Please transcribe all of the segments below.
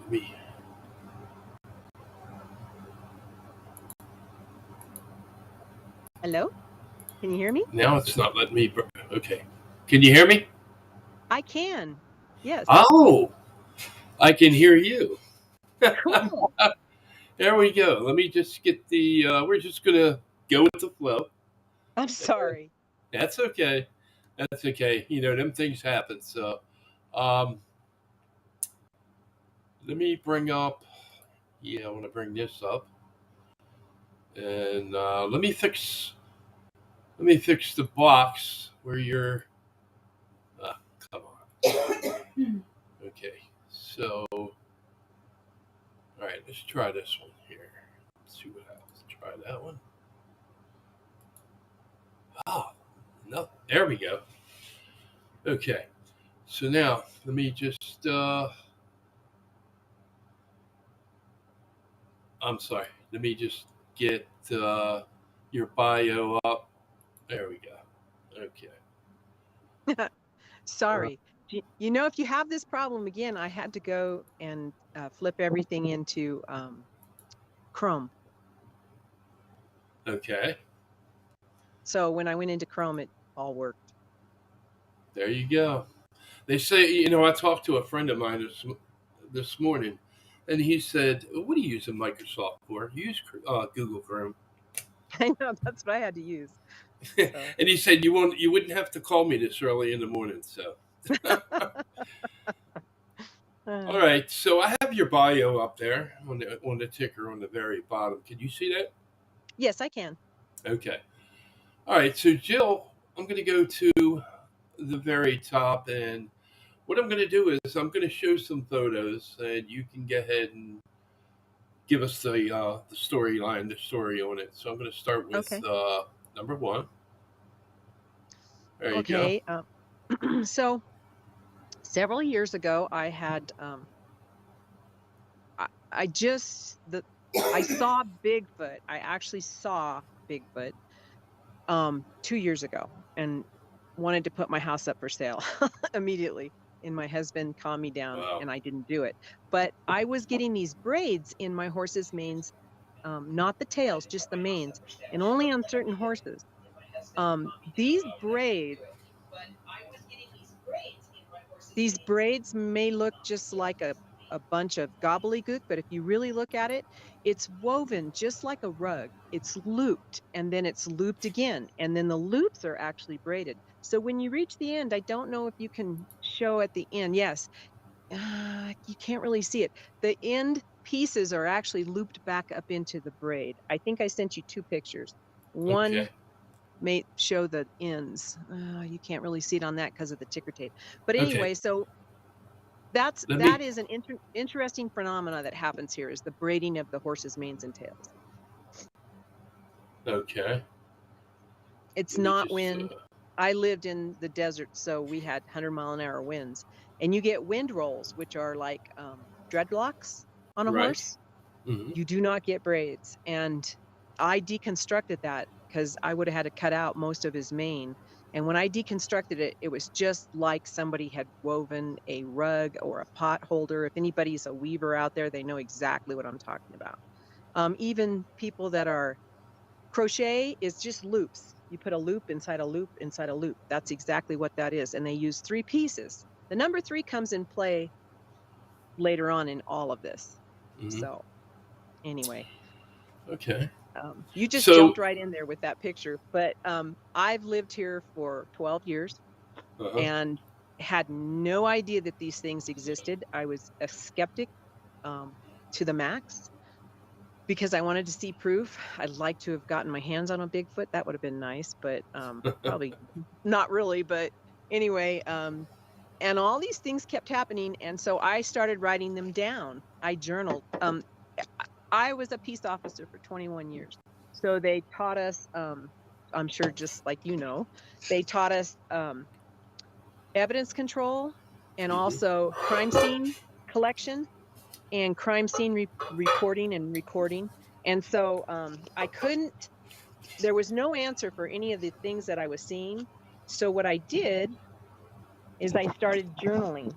me. Hello? Can you hear me? Now it's not letting me. Okay. Can you hear me? I can. Yes. Oh, I can hear you. Cool. There we go. Let me just get the. We're just gonna go with the flow. I'm sorry. That's okay. That's okay. Them things happen. So, um, let me bring up. Yeah, I want to bring this up, and let me fix. Let me fix the box where you're. Come on. Okay. So, all right. Let's try this one here. Let's see what happens. Try that one. Oh, no. There we go. Okay. So now let me just. I'm sorry. Let me just get your bio up. There we go. Okay. Sorry. If you have this problem again, I had to go and flip everything into Chrome. Okay. So when I went into Chrome, it all worked. There you go. They say, I talked to a friend of mine this morning, and he said, "What do you use Microsoft for? You use Google Chrome." I know, that's what I had to use. So. And he said, you wouldn't have to call me this early in the morning." So. All right, so I have your bio up there on the ticker on the very bottom. Can you see that? Yes, I can. Okay. All right, so Jill, I'm going to go to the very top, and what I'm going to do is I'm going to show some photos, and you can go ahead and give us the storyline, the story on it. So I'm going to start with number one. There you go. So several years ago, I had I saw Bigfoot. I actually saw Bigfoot 2 years ago and wanted to put my house up for sale immediately. And my husband calmed me down. Wow. And I didn't do it. But I was getting these braids in my horse's manes, not the tails, just the manes, and only on certain horses. These braids may look just like a bunch of gobbledygook, but if you really look at it, it's woven just like a rug. It's looped, and then it's looped again, and then the loops are actually braided. So when you reach the end, I don't know if you can show at the end. Yes, you can't really see it. The end pieces are actually looped back up into the braid. I think I sent you 2 pictures. One may show the ends. You can't really see it on that because of the ticker tape. But anyway, so that is an interesting phenomena that happens here, is the braiding of the horse's manes and tails. Okay. It's not wind. I lived in the desert, so we had 100-mile-an-hour winds. And you get wind rolls, which are like dreadlocks on a horse. Mm-hmm. You do not get braids. And I deconstructed that because I would have had to cut out most of his mane. And when I deconstructed it, it was just like somebody had woven a rug or a pot holder. If anybody's a weaver out there, they know exactly what I'm talking about. Even people that are crochet is just loops. You put a loop inside a loop inside a loop. That's exactly what that is. And they use 3 pieces. The number 3 comes in play later on in all of this. Mm-hmm. So anyway. Okay. You just jumped right in there with that picture. But I've lived here for 12 years and had no idea that these things existed. I was a skeptic to the max because I wanted to see proof. I'd like to have gotten my hands on a Bigfoot. That would have been nice, but probably not really. But anyway, and all these things kept happening. And so I started writing them down. I journaled. I was a peace officer for 21 years. So they taught us, I'm sure just like they taught us evidence control and also crime scene collection and crime scene reporting and recording. And so there was no answer for any of the things that I was seeing. So what I did is I started journaling.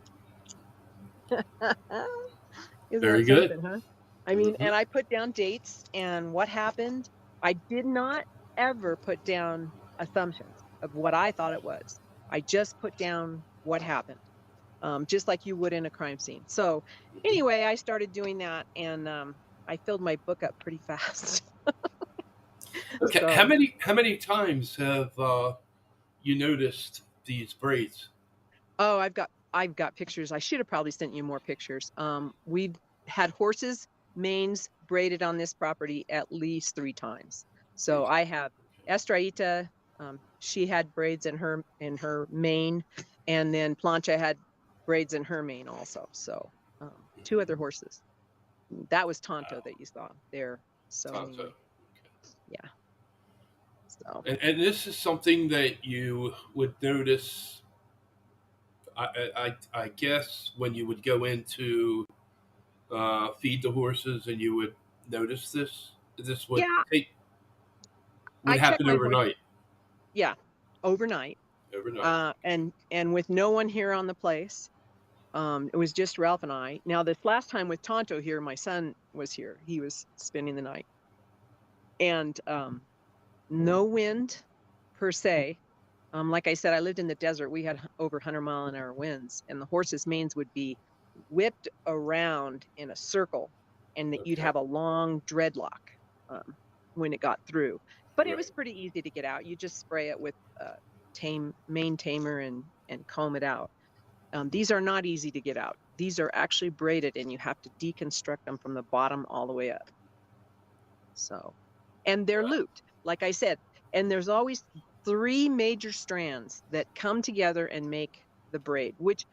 Isn't Very that good. something, huh? I mean, and I put down dates and what happened. I did not ever put down assumptions of what I thought it was. I just put down what happened, just like you would in a crime scene. So anyway, I started doing that, and I filled my book up pretty fast. Okay. So How many times have you noticed these braids? oh, I've got pictures. I should have probably sent you more pictures. We've had horses manes braided on this property at least 3 times. So I have Estraita, she had braids in her mane, and then Plancha had braids in her mane also. So 2 other horses. That was Tonto Wow. that you saw there. So Tonto. anyway, yeah. So And this is something that you would notice. I guess when you would go into feed the horses, and you would notice this. This yeah, would I check happen my horse. overnight. Yeah, overnight. Overnight. And with no one here on the place. It was just Ralph and I. Now, this last time with Tonto here, my son was here. He was spending the night. And no wind per se. Like I said, I lived in the desert. We had over 100-mile-an-hour winds, and the horses' manes would be whipped around in a circle, and that you'd Okay. have a long dreadlock when it got through. But it Right. was pretty easy to get out. You just spray it with mane tamer and comb it out. These are not easy to get out. These are actually braided, and you have to deconstruct them from the bottom all the way up. So, and they're looped, like I said, and there's always 3 major strands that come together and make the braid, which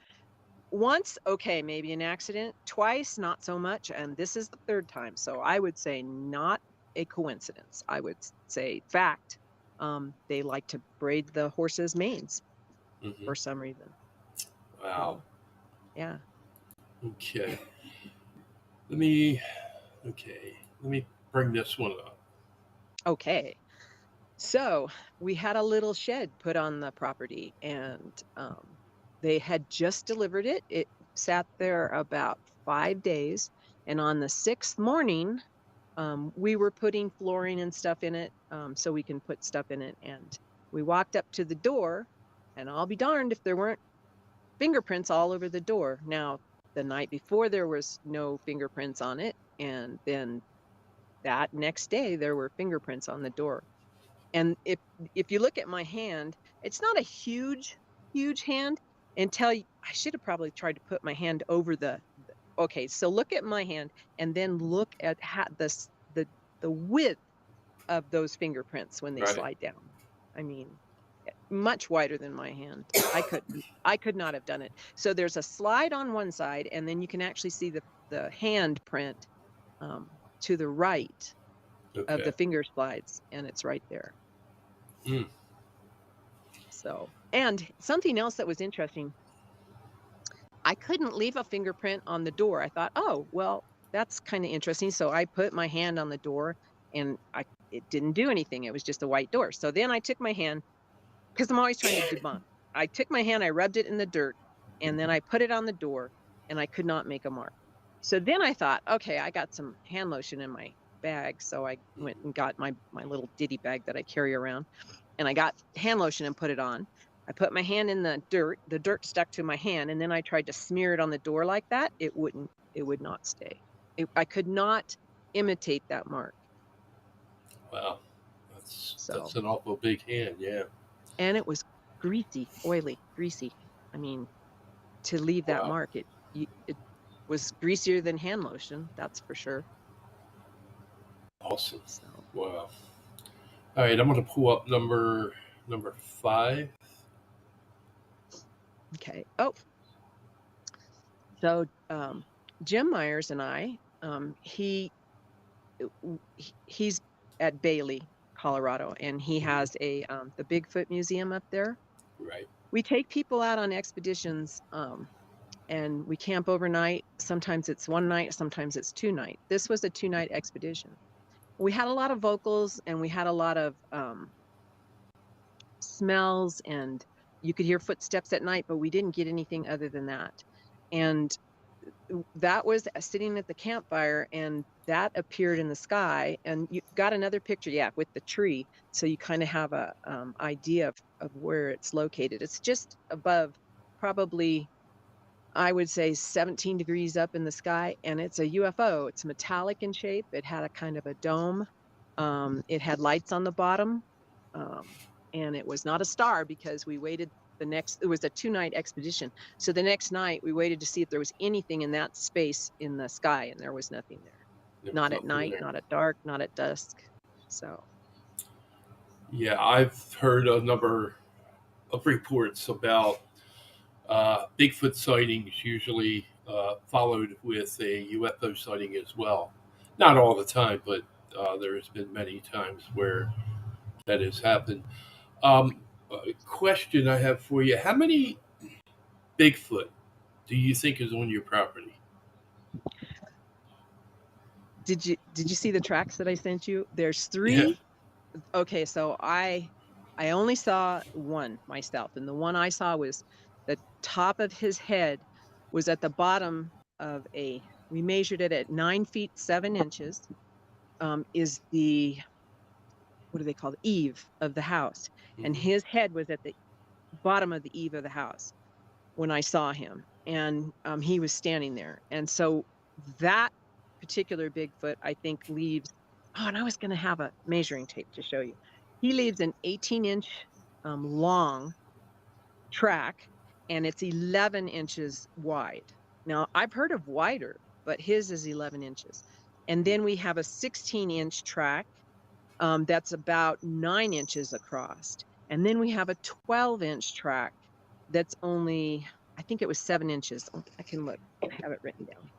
once, okay, maybe an accident, twice, not so much, and this is the 3rd time. So I would say not a coincidence. I would say fact. They like to braid the horses' manes for some reason. Wow. So, yeah. Okay. Let me. Okay. Let me bring this one up. Okay. So we had a little shed put on the property, and they had just delivered it. It sat there about 5 days, and on the 6th morning, we were putting flooring and stuff in it, so we can put stuff in it. And we walked up to the door, and I'll be darned if there weren't fingerprints all over the door. Now, the night before, there was no fingerprints on it, and then that next day, there were fingerprints on the door. And if you look at my hand, it's not a huge hand. I should have probably tried to put my hand over okay, so look at my hand, and then look at the width of those fingerprints when they Right. slide down. I mean, much wider than my hand. I could not have done it. So there's a slide on one side, and then you can actually see the hand print to the right of the finger slides, and it's right there. So, and something else that was interesting, I couldn't leave a fingerprint on the door. I thought, oh, well, that's kind of interesting. So I put my hand on the door, and it didn't do anything. It was just a white door. So then I took my hand, because I'm always trying to debunk. I took my hand, I rubbed it in the dirt, and then I put it on the door, and I could not make a mark. So then I thought, okay, I got some hand lotion in my bag. So I went and got my little ditty bag that I carry around, and I got hand lotion and put it on. I put my hand in the dirt stuck to my hand, and then I tried to smear it on the door like that. It would not stay. I could not imitate that mark. Wow. That's an awful big hand, yeah. And it was greasy, oily, greasy. I mean, to leave that mark, it was greasier than hand lotion, that's for sure. Awesome. So. Wow. All right, I'm going to pull up number 5. Okay. Oh, so Jim Myers and I, he's at Bailey, Colorado, and he has the Bigfoot Museum up there. Right. We take people out on expeditions, and we camp overnight. Sometimes it's 1 night, sometimes it's 2 nights. This was a 2-night expedition. We had a lot of vocals, and we had a lot of smells, and you could hear footsteps at night, but we didn't get anything other than that. And that was sitting at the campfire, and that appeared in the sky. And you got another picture, yeah, with the tree, so you kind of have a idea of where it's located. It's just above, probably, I would say 17 degrees up in the sky, and it's a UFO. It's metallic in shape. It had a kind of a dome. It had lights on the bottom, and it was not a star, because we waited it was a 2-night expedition. So the next night we waited to see if there was anything in that space in the sky, and there was nothing there. Not at night, not at dark, not at dusk. So. Yeah, I've heard a number of reports about Bigfoot sightings, usually followed with a UFO sighting as well. Not all the time, but there has been many times where that has happened. A question I have for you: how many Bigfoot do you think is on your property? Did you see the tracks that I sent you? There's 3. Yeah. Okay, so I only saw one myself, and the one I saw was the top of his head was at the bottom of we measured it at 9 feet 7 inches, is the, what do they call it, eave of the house. Mm-hmm. And his head was at the bottom of the eave of the house when I saw him, and he was standing there. And so that particular Bigfoot, I think, leaves, and I was going to have a measuring tape to show you. He leaves an 18-inch long track, and it's 11 inches wide. Now, I've heard of wider, but his is 11 inches. And then we have a 16-inch track that's about 9 inches across. And then we have a 12-inch track that's only, I think it was 7 inches. I can look. I have it written down.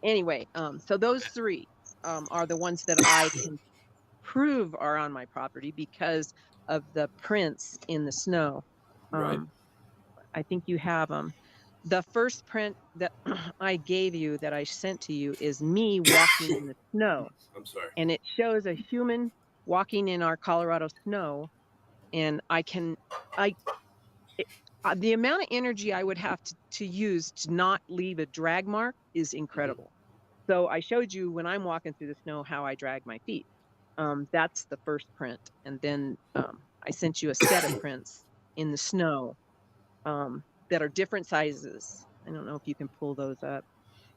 Anyway, so those 3 are the ones that I can prove are on my property because of the prints in the snow. Right. I think you have them. The first print that I gave you, that I sent to you, is me walking in the snow. I'm sorry. And it shows a human walking in our Colorado snow. And the amount of energy I would have to use to not leave a drag mark is incredible. Mm-hmm. So I showed you when I'm walking through the snow how I drag my feet. That's the first print. And then I sent you a set of prints in the snow that are different sizes. I don't know if you can pull those up.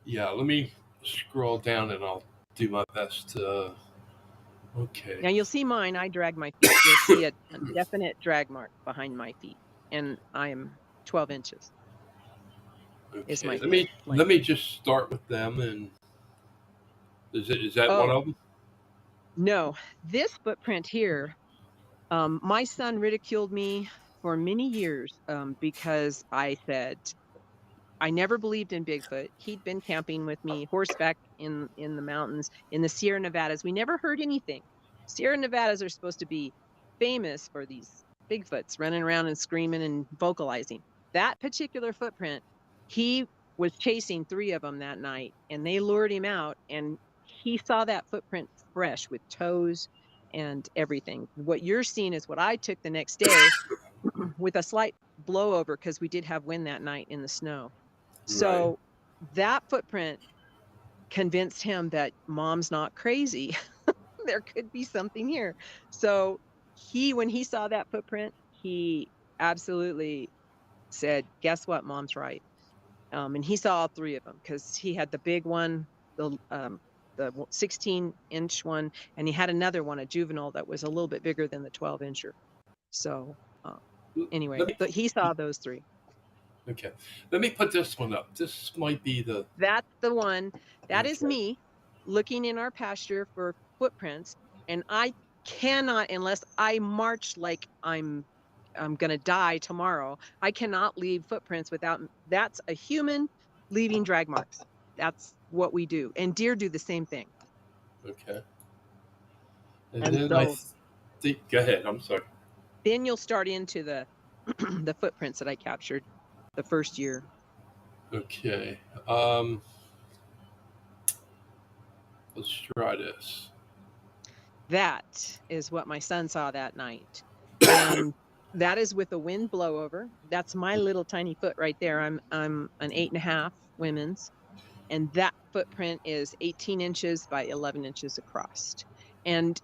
Yeah, let me scroll down and I'll do my best. Okay. Now you'll see mine. I drag my feet. You'll see a definite drag mark behind my feet, and I am 12 inches. Okay. Is my let me just start with them. And is that one of them? No, this footprint here. My son ridiculed me for many years because I said I never believed in Bigfoot. He'd been camping with me horseback in the mountains in the Sierra Nevadas. We never heard anything. Sierra Nevadas are supposed to be famous for these Bigfoots running around and screaming and vocalizing. That particular footprint, he was chasing 3 of them that night, and they lured him out, and he saw that footprint fresh with toes and everything. What you're seeing is what I took the next day with a slight blowover because we did have wind that night in the snow. So that footprint convinced him that Mom's not crazy. There could be something here. So when he saw that footprint, he absolutely said, guess what? Mom's right. And he saw all 3 of them because he had the big one, the 16-inch one, and he had another one, a juvenile, that was a little bit bigger than the 12-incher. So anyway, but he saw those 3. Okay. Let me put this one up. This might be That's the one. That is me looking in our pasture for footprints. And I cannot, unless I march like I'm going to die tomorrow, I cannot leave footprints without, that's a human leaving drag marks. That's what we do. And deer do the same thing. Okay. And then so, I think, go ahead. I'm sorry. Then you'll start into the the footprints that I captured the first year. Okay. Let's try this. That is what my son saw that night. And that is with a wind blowover. That's my little tiny foot right there. I'm an 8.5 women's. And that footprint is 18 inches by 11 inches across. And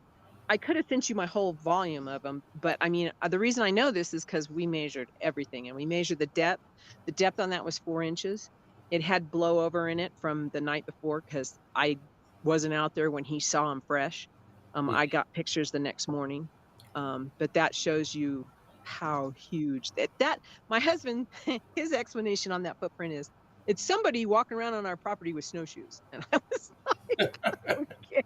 I could have sent you my whole volume of them, but I mean, the reason I know this is because we measured everything, and we measured the depth. The depth on that was 4 inches. It had blowover in it from the night before because I wasn't out there when he saw him fresh. I got pictures the next morning, but that shows you how huge that my husband, his explanation on that footprint is, it's somebody walking around on our property with snowshoes. And I was like, okay,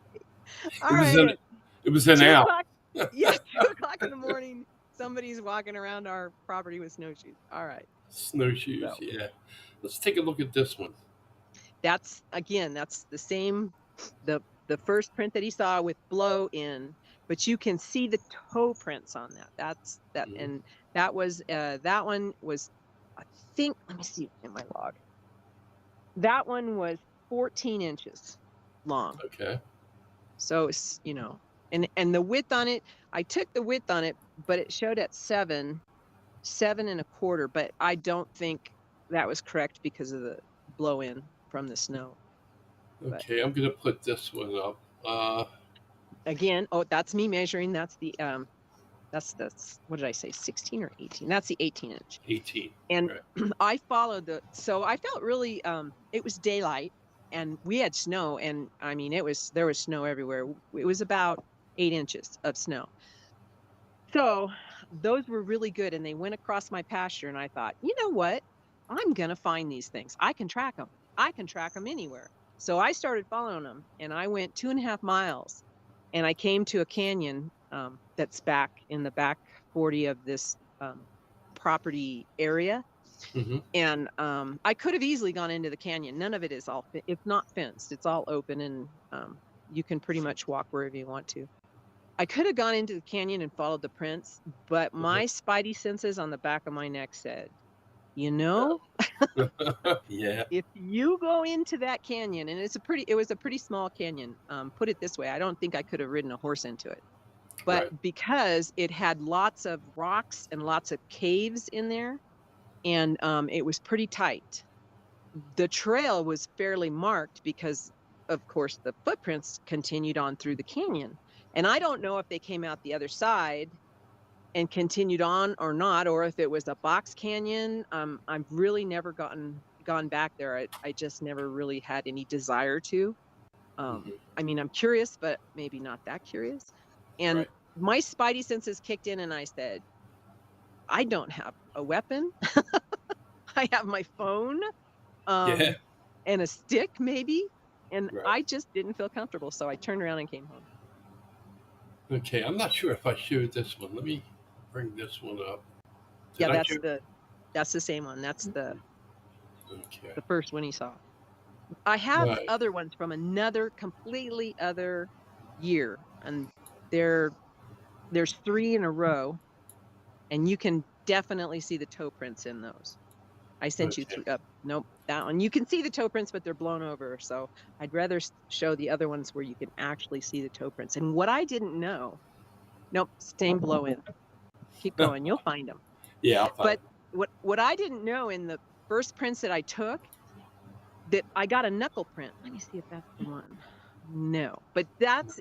all right. It was an 2 owl. o'clock. Yeah, 2 o'clock in the morning. Somebody's walking around our property with snowshoes. All right. Snowshoes, So, yeah. Let's take a look at this one. that's the same, the first print that he saw with blow in, but you can see the toe prints on that. That's that, and that one was, I think, let me see in my log. That one was 14 inches long. Okay. So it's, and the width on it, I took the width on it, but it showed at 7 1/4, but I don't think that was correct because of the blow in from the snow. Okay, I'm gonna put this one up. Again, that's me measuring. That's the that's what did I say, 16 or 18? That's the 18 inch. 18. And right. I followed so I felt really, it was daylight and we had snow, and I mean, there was snow everywhere. It was about 8 inches of snow. So those were really good, and they went across my pasture, and I thought, you know what? I'm going to find these things. I can track them. I can track them anywhere. So I started following them, and I went 2.5 miles, and I came to a canyon that's back in the back 40 of this property area. And I could have easily gone into the canyon. None of it is it's not fenced. It's all open, and you can pretty much walk wherever you want to. I could have gone into the canyon and followed the prints, but my spidey senses on the back of my neck said, Yeah. if you go into that canyon, and it was a pretty small canyon, put it this way, I don't think I could have ridden a horse into it. But because it had lots of rocks and lots of caves in there, and it was pretty tight. The trail was fairly marked because, of course, the footprints continued on through the canyon. And I don't know if they came out the other side and continued on or not, or if it was a box canyon. I've really never gone back there. I just never really had any desire to. I mean, I'm curious, but maybe not that curious. And my spidey senses kicked in, and I said, I don't have a weapon. I have my phone and a stick, maybe. And I just didn't feel comfortable. So I turned around and came home. Okay, I'm not sure if I showed this one. Let me bring this one up. That's the same one. That's the first one he saw. I have other ones from another completely other year, and there's 3 in a row, and you can definitely see the toe prints in those. I sent you 3. Nope, that one. You can see the toe prints, but they're blown over. So I'd rather show the other ones where you can actually see the toe prints. And what I didn't know, nope, same blow in. Keep going, you'll find them. Yeah, I'll find them. What I didn't know in the first prints that I took, that I got a knuckle print. Let me see if that's the one. No, but that's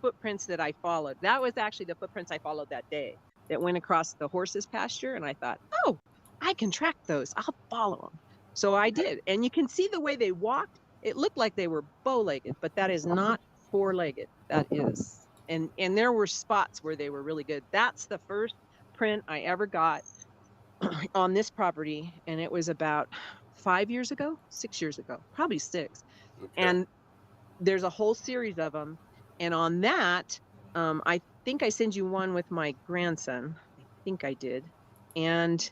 footprints that I followed. That was actually the footprints I followed that day that went across the horse's pasture, and I thought, oh, I can track those. I'll follow them. So I did. And you can see the way they walked. It looked like they were bow-legged, but that is not four-legged. That is. And there were spots where they were really good. That's the first print I ever got on this property. And it was about 6 years ago, probably 6. And there's a whole series of them. And on that, I think I sent you one with my grandson. I think I did. And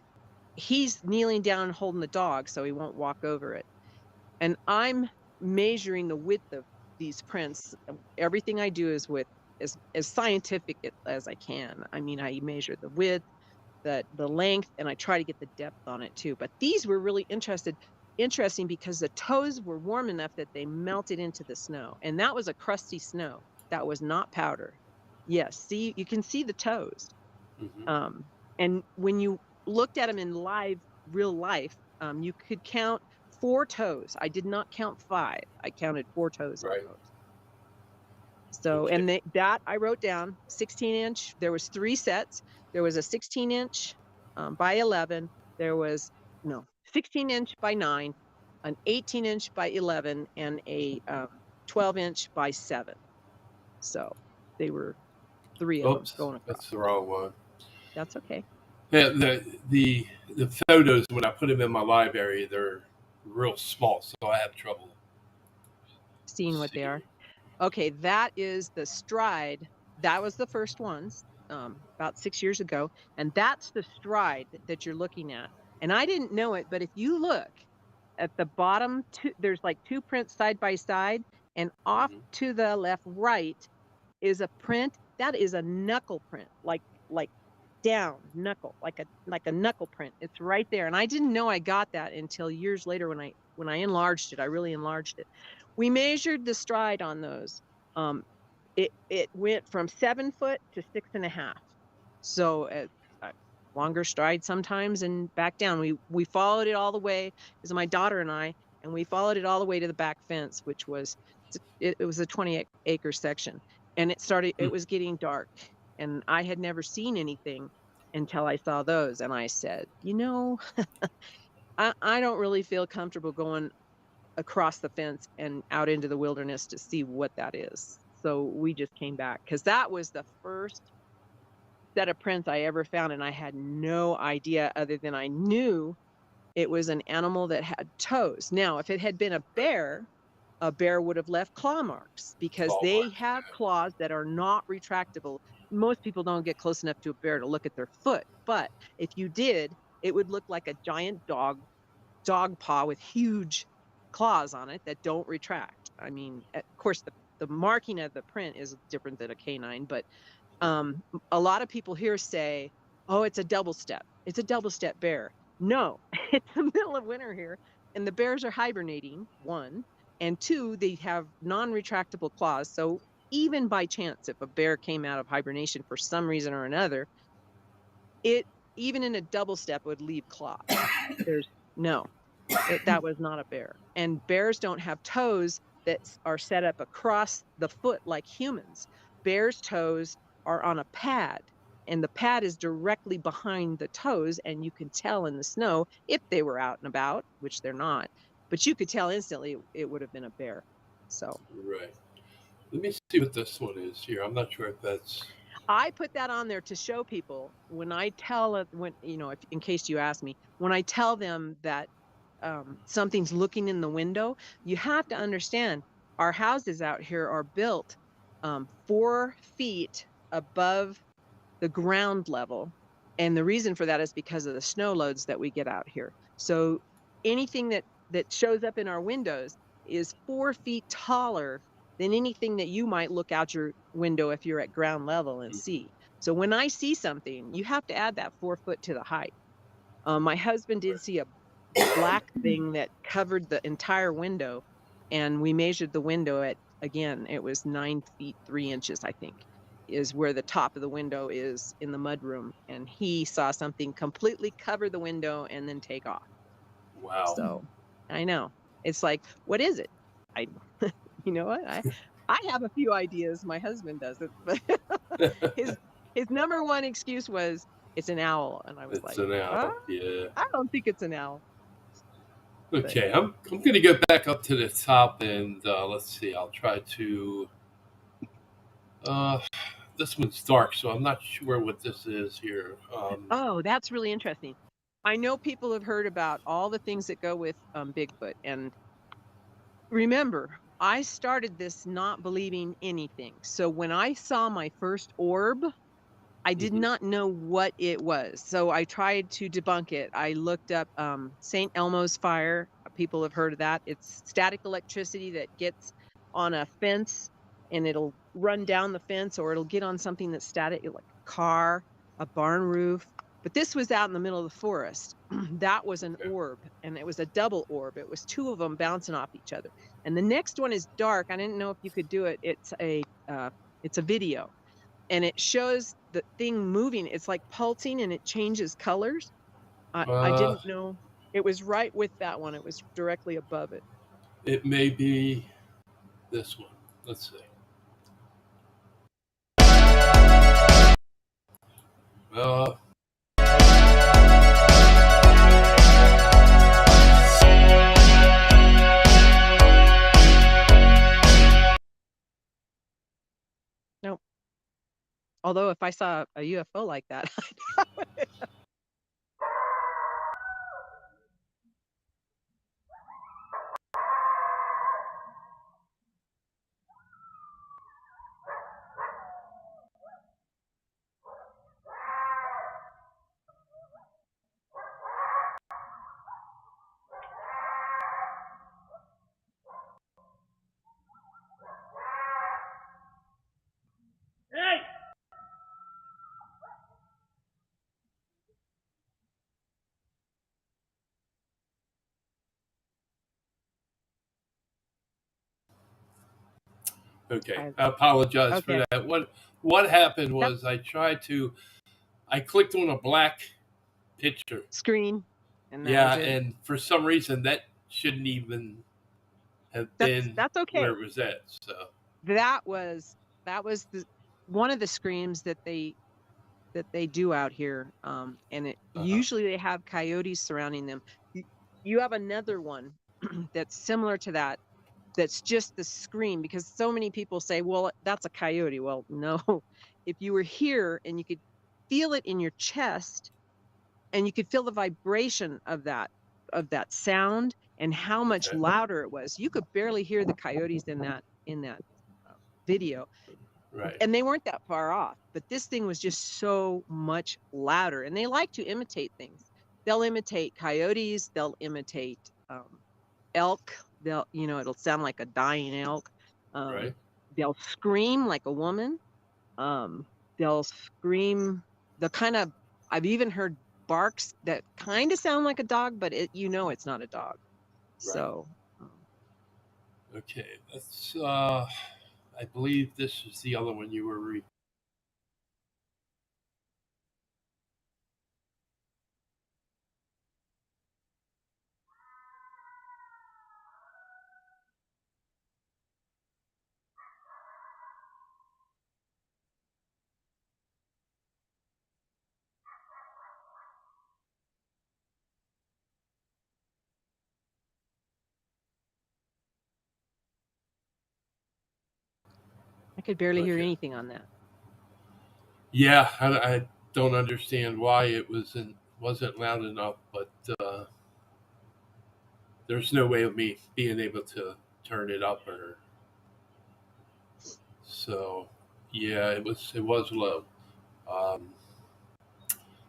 he's kneeling down holding the dog so he won't walk over it. And I'm measuring the width of these prints. Everything I do is with as scientific as I can. I mean, I measure the width, the length, and I try to get the depth on it too. But these were really interesting because the toes were warm enough that they melted into the snow. And that was a crusty snow. That was not powder. Yes, see, you can see the toes. And when you looked at them in real life, you could count 4 toes. I did not count 5. I counted 4 toes on those. So, Okay. and that I wrote down 16-inch. There was 3 sets. There was a 16-inch by 11. There was 16-inch by 9, an 18-inch by 11, and a 12-inch by 7. So they were 3 of them Oops, going across. that's the wrong one. That's okay. Yeah, the photos, when I put them in my library, they're real small, so I have trouble seeing what they are. Okay, that is the stride. That was the first ones about 6 years ago, and that's the stride that you're looking at. And I didn't know it, but if you look at the bottom, there's like 2 prints side by side, and off to the left, right is a print that is a knuckle print, like down knuckle, like a knuckle print. It's right there, and I didn't know I got that until years later when I enlarged it. I really enlarged it. We measured the stride on those. It went from 7 foot to 6.5. So a longer stride sometimes and back down. We followed it all the way. It was my daughter and I, and we followed it all the way to the back fence, which was it was a 20-acre section, and it was getting dark, and I had never seen anything until I saw those, and I said, I don't really feel comfortable going across the fence and out into the wilderness to see what that is. So we just came back because that was the first set of prints I ever found, and I had no idea other than I knew it was an animal that had toes. Now, if it had been a bear would have left claw marks because they have claws that are not retractable. Most people don't get close enough to a bear to look at their foot, but if you did, it would look like a giant dog paw with huge claws on it that don't retract. I mean, of course, the marking of the print is different than a canine, but a lot of people here say, oh, it's a double step. It's a double step bear. No, it's the middle of winter here, and the bears are hibernating, 1, and 2, they have non-retractable claws. So even by chance, if a bear came out of hibernation for some reason or another, it, even in a double step, would leave claws. That was not a bear. And bears don't have toes that are set up across the foot like humans. Bears' toes are on a pad, and the pad is directly behind the toes, and you can tell in the snow if they were out and about, which they're not, but you could tell instantly it would have been a bear. So right. Let me see what this one is here. I'm not sure if that's. I put that on there to show people when I tell it, if in case you ask me, when I tell them that something's looking in the window, you have to understand our houses out here are built 4 feet above the ground level. And the reason for that is because of the snow loads that we get out here. So anything that shows up in our windows is 4 feet taller than anything that you might look out your window if you're at ground level and see. So when I see something, you have to add that 4 foot to the height. My husband did see a black thing that covered the entire window, and we measured the window at, again, it was 9 feet 3 inches, I think, is where the top of the window is in the mudroom, and he saw something completely cover the window and then take off. Wow. So I know, it's like, what is it? You know what, I have a few ideas. My husband doesn't, but his number one excuse was it's an owl, and I was it's an owl. Yeah. I don't think it's an owl. Okay, I'm going to go back up to the top, and let's see. I'll try to. This one's dark, so I'm not sure what this is here. Oh, that's really interesting. I know people have heard about all the things that go with Bigfoot, and remember, I started this not believing anything. So when I saw my first orb, I did not know what it was. So I tried to debunk it. I looked up St. Elmo's fire. People have heard of that. It's static electricity that gets on a fence and it'll run down the fence, or it'll get on something that's static, like a car, a barn roof. But this was out in the middle of the forest. That was an orb, and it was a double orb. It was 2 of them bouncing off each other. And the next one is dark. I didn't know if you could do it. It's a video, and it shows the thing moving. It's like pulsing, and it changes colors. I didn't know It was right with that one. It was directly above it. It may be this one. Let's see. Nope. Although if I saw a UFO like that, Okay, I apologize okay. for that. What happened was I clicked on a black picture Screen, and and for some reason that shouldn't even have been that's okay. where it was at. So that was one of the screams that they do out here, and usually they have coyotes surrounding them. You have another one that's similar to that. That's just the scream, because so many people say, well, that's a coyote. Well, no. If you were here and you could feel it in your chest and you could feel the vibration of that sound and how much louder it was, you could barely hear the coyotes in that video. right. And they weren't that far off, but this thing was just so much louder. And they like to imitate things. They'll imitate coyotes. They'll imitate elk. It'll sound like a dying elk. Right. They'll scream like a woman. They'll scream I've even heard barks that kind of sound like a dog, but it's not a dog. Right. So. Okay, that's I believe this is the other one you were reading. I could barely hear anything on that. Yeah, I don't understand why it wasn't loud enough, but there's no way of me being able to turn it up or so. Yeah, it was low.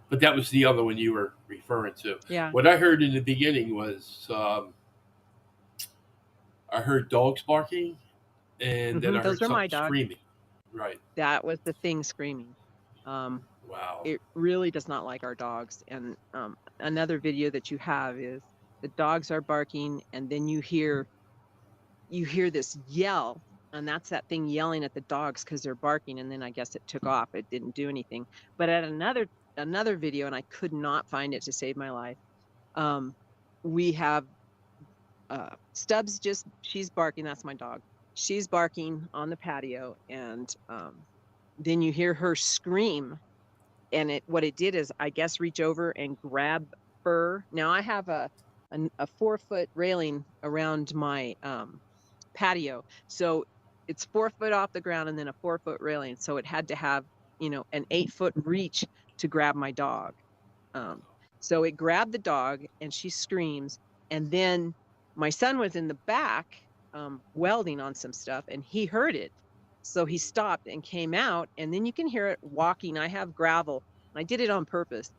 But that was the other one you were referring to. Yeah. What I heard in the beginning was I heard dogs barking, and then I heard something screaming. Right. That was the thing screaming. Wow. It really does not like our dogs. And another video that you have is the dogs are barking, and then you hear this yell, and that's that thing yelling at the dogs because they're barking. And then I guess it took off. It didn't do anything. But at another video, and I could not find it to save my life, we have Stubbs, she's barking. That's my dog. She's barking on the patio, and then you hear her scream, and what it did is, I guess, reach over and grab fur. Now I have a 4-foot railing around my patio, so it's 4 foot off the ground and then a 4-foot railing. So it had to have an 8-foot reach to grab my dog. So it grabbed the dog, and she screams, and then my son was in the back welding on some stuff, and he heard it. So he stopped and came out, and then you can hear it walking. I have gravel, and I did it on purpose.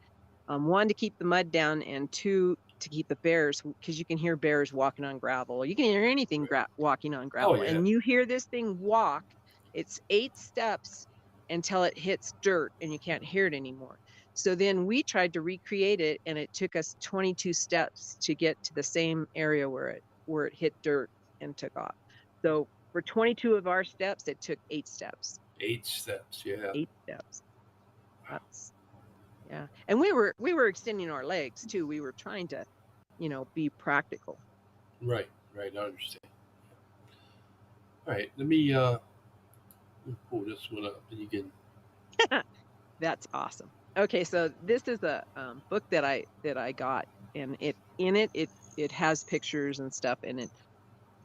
1, to keep the mud down, and 2, to keep the bears, because you can hear bears walking on gravel. You can hear anything walking on gravel. Oh, yeah. And you hear this thing walk. It's 8 steps until it hits dirt, and you can't hear it anymore. So then we tried to recreate it, and it took us 22 steps to get to the same area where it hit dirt and took off. So for 22 of our steps, it took 8 steps. 8 steps, yeah. 8 steps. Yeah. And we were extending our legs too. We were trying to be practical. Right. Right. I understand. All right. Let me pull this one up, and you can. That's awesome. Okay, so this is a book that I got, and it has pictures and stuff, and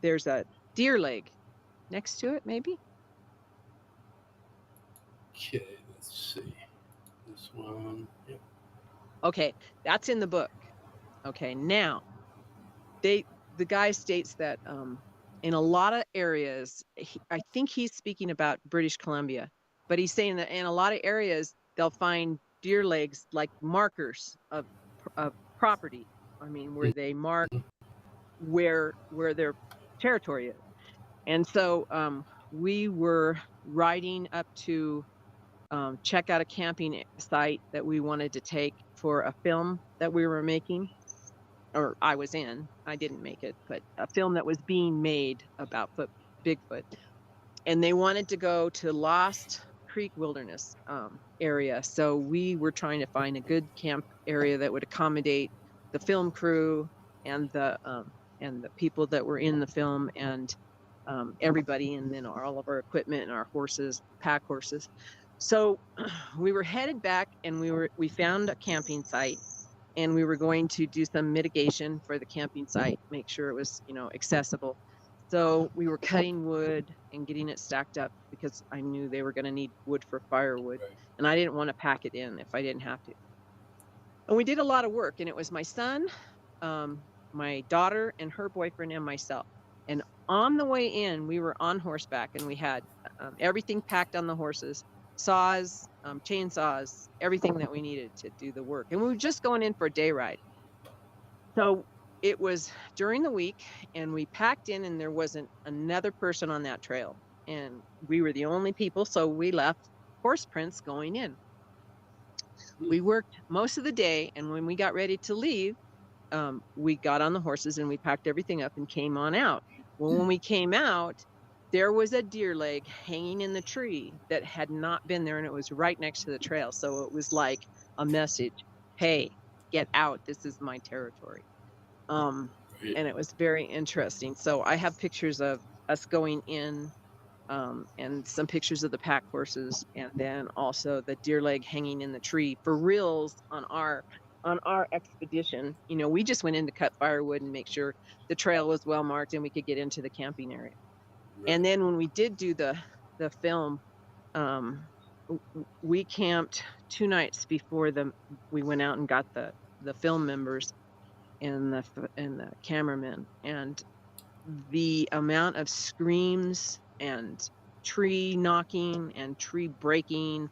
there's a deer leg next to it, maybe. Okay. Let's see. This one. Yep. Okay, that's in the book. Okay, now the guy states that in a lot of areas, I think he's speaking about British Columbia, but he's saying that in a lot of areas they'll find deer legs like markers of property. I mean, where they mark where their territory is. And so we were riding up to check out a camping site that we wanted to take for a film that we were making, or I was in. I didn't make it, but a film that was being made about Bigfoot. And they wanted to go to Lost Creek Wilderness area. So we were trying to find a good camp area that would accommodate the film crew and the people that were in the film, and everybody, and then all of our equipment and our horses, pack horses. So we were headed back, and we found a camping site, and we were going to do some mitigation for the camping site, make sure it was, accessible. So we were cutting wood and getting it stacked up because I knew they were going to need wood for firewood, Right. and I didn't want to pack it in if I didn't have to. And we did a lot of work, and it was my son, my daughter and her boyfriend, and myself. And on the way in, we were on horseback, and we had everything packed on the horses, saws, chainsaws, everything that we needed to do the work. And we were just going in for a day ride. So it was during the week, and we packed in, and there wasn't another person on that trail. And we were the only people, so we left horse prints going in. We worked most of the day, and when we got ready to leave, we got on the horses and we packed everything up and came on out. Well, when we came out, there was a deer leg hanging in the tree that had not been there, and it was right next to the trail. So it was like a message, hey, get out, this is my territory. And it was very interesting. So I have pictures of us going in, and some pictures of the pack horses, and then also the deer leg hanging in the tree for reals on our expedition. We just went in to cut firewood and make sure the trail was well marked and we could get into the camping area. Right. And then when we did do the film, we camped 2 nights before we went out and got the film members and the cameramen, and the amount of screams and tree knocking and tree breaking,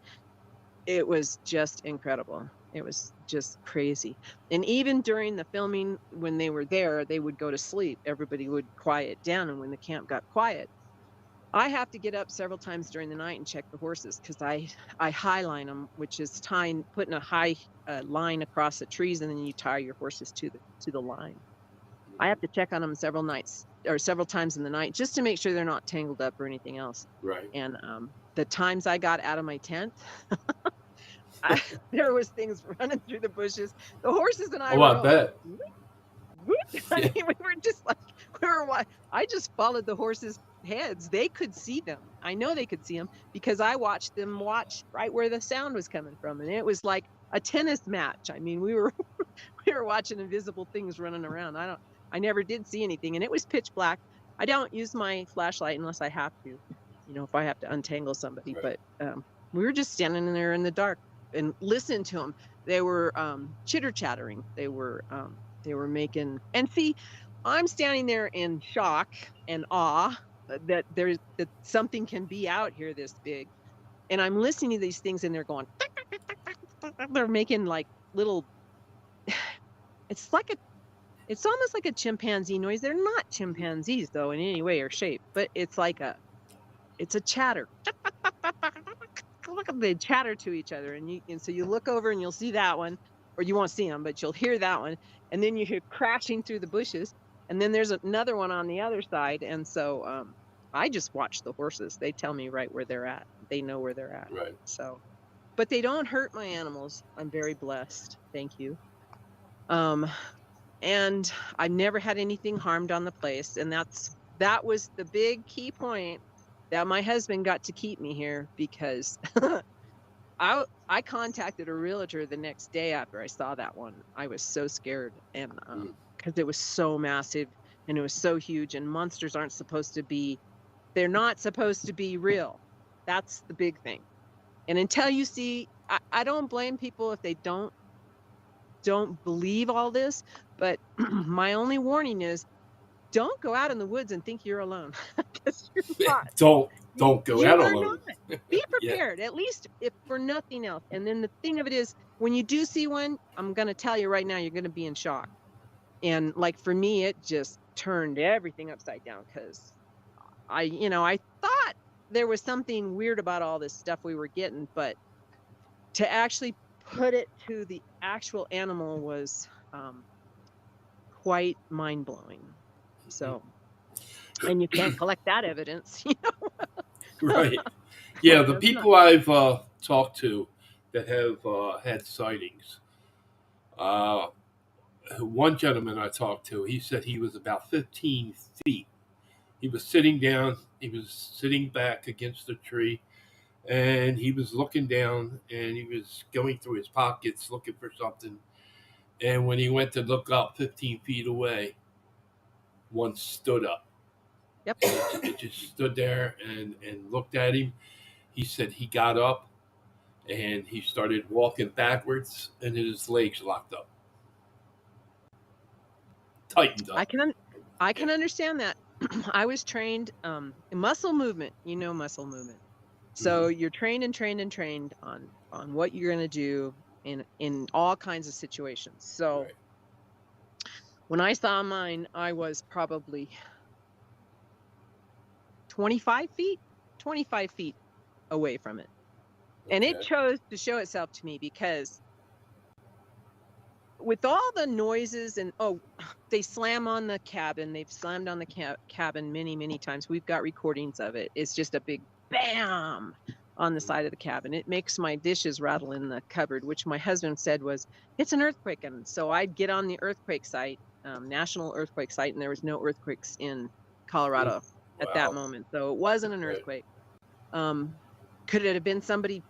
it was just incredible. It was just crazy. And even during the filming, when they were there, they would go to sleep. Everybody would quiet down. And when the camp got quiet, I have to get up several times during the night and check the horses, because I high line them, which is putting a high line across the trees, and then you tie your horses to the line. I have to check on them several times in the night, just to make sure they're not tangled up or anything else. Right. And the times I got out of my tent, there was things running through the bushes. The horses and I were I bet. I mean, we were just like, I just followed the horses' heads. They could see them. I know they could see them because I watched them watch right where the sound was coming from. And it was like a tennis match. I mean, we were watching invisible things running around. I never did see anything, and it was pitch black. I don't use my flashlight unless I have to, if I have to untangle somebody. Right. But we were just standing in there in the dark and listening to them. They were chitter chattering. They were making, and see, I'm standing there in shock and awe that something can be out here this big, and I'm listening to these things, and they're going, they're making like little. It's almost like a chimpanzee noise. They're not chimpanzees though in any way or shape, but it's a chatter. They chatter to each other, and so you look over and you'll see that one, or you won't see them, but you'll hear that one, and then you hear crashing through the bushes, and then there's another one on the other side. And so I just watch the horses. They tell me right where they're at. They know where they're at. Right. So, but they don't hurt my animals. I'm very blessed. Thank you. And I've never had anything harmed on the place. And that was the big key point that my husband got to keep me here, because I contacted a realtor the next day after I saw that one. I was so scared, and because it was so massive and it was so huge, and monsters aren't supposed to be, they're not supposed to be real. That's the big thing. And until you see, I don't blame people if they don't believe all this, but my only warning is, don't go out in the woods and think you're alone, because you're not. Don't go You out are alone. not. Be prepared, at least if for nothing else. And then the thing of it is, when you do see one, I'm going to tell you right now, you're going to be in shock. And like for me, it just turned everything upside down, because I thought there was something weird about all this stuff we were getting, but to actually put it to the actual animal was quite mind-blowing. So, and you can't collect that evidence, Right. Yeah, the people I've talked to that have had sightings, one gentleman I talked to, he said he was about 15 feet. He was sitting down, he was sitting back against a tree, and he was looking down, and he was going through his pockets looking for something. And when he went to look up 15 feet away, one stood up. Yep. It just stood there and looked at him. He said he got up and he started walking backwards, and his legs locked up, tightened up. I can understand that. I was trained in muscle movement. Muscle movement. So you're trained on what you're going to do in all kinds of situations. So when I saw mine, I was probably 25 feet away from it. And it chose to show itself to me, because with all the noises and, they slam on the cabin. They've slammed on the cabin many, many times. We've got recordings of it. It's just a big bam on the side of the cabin. It makes my dishes rattle in the cupboard, which my husband said was, it's an earthquake. And so I'd get on the earthquake site, national earthquake site, and there was no earthquakes in Colorado at that moment. So it wasn't an earthquake. Could it have been somebody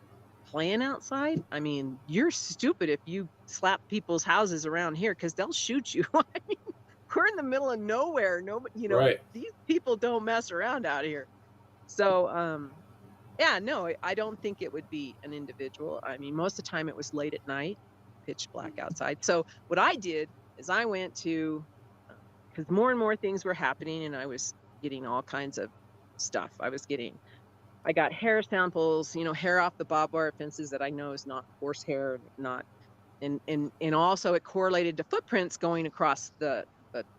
playing outside? I mean, you're stupid if you slap people's houses around here, because they'll shoot you. I mean, we're in the middle of nowhere. Nobody, these people don't mess around out here. So, no, I don't think it would be an individual. I mean, most of the time it was late at night, pitch black outside. So what I did is I went to, because more and more things were happening, and I was getting all kinds of stuff. I got hair samples, hair off the barbed wire fences that I know is not horse hair, and also it correlated to footprints going across the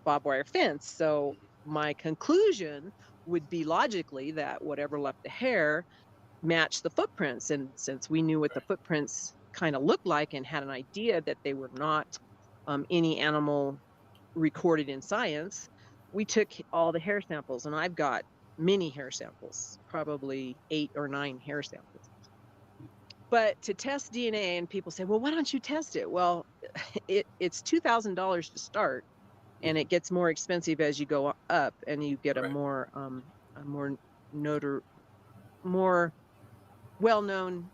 barbed wire fence. So my conclusion would be logically that whatever left the hair matched the footprints. And since we knew what the footprints kind of looked like and had an idea that they were not any animal recorded in science, we took all the hair samples, and I've got many hair samples, probably 8 or 9 hair samples. But to test DNA, and people say, well, why don't you test it? Well, it's $2,000 to start, and it gets more expensive as you go up, and you get a more well-known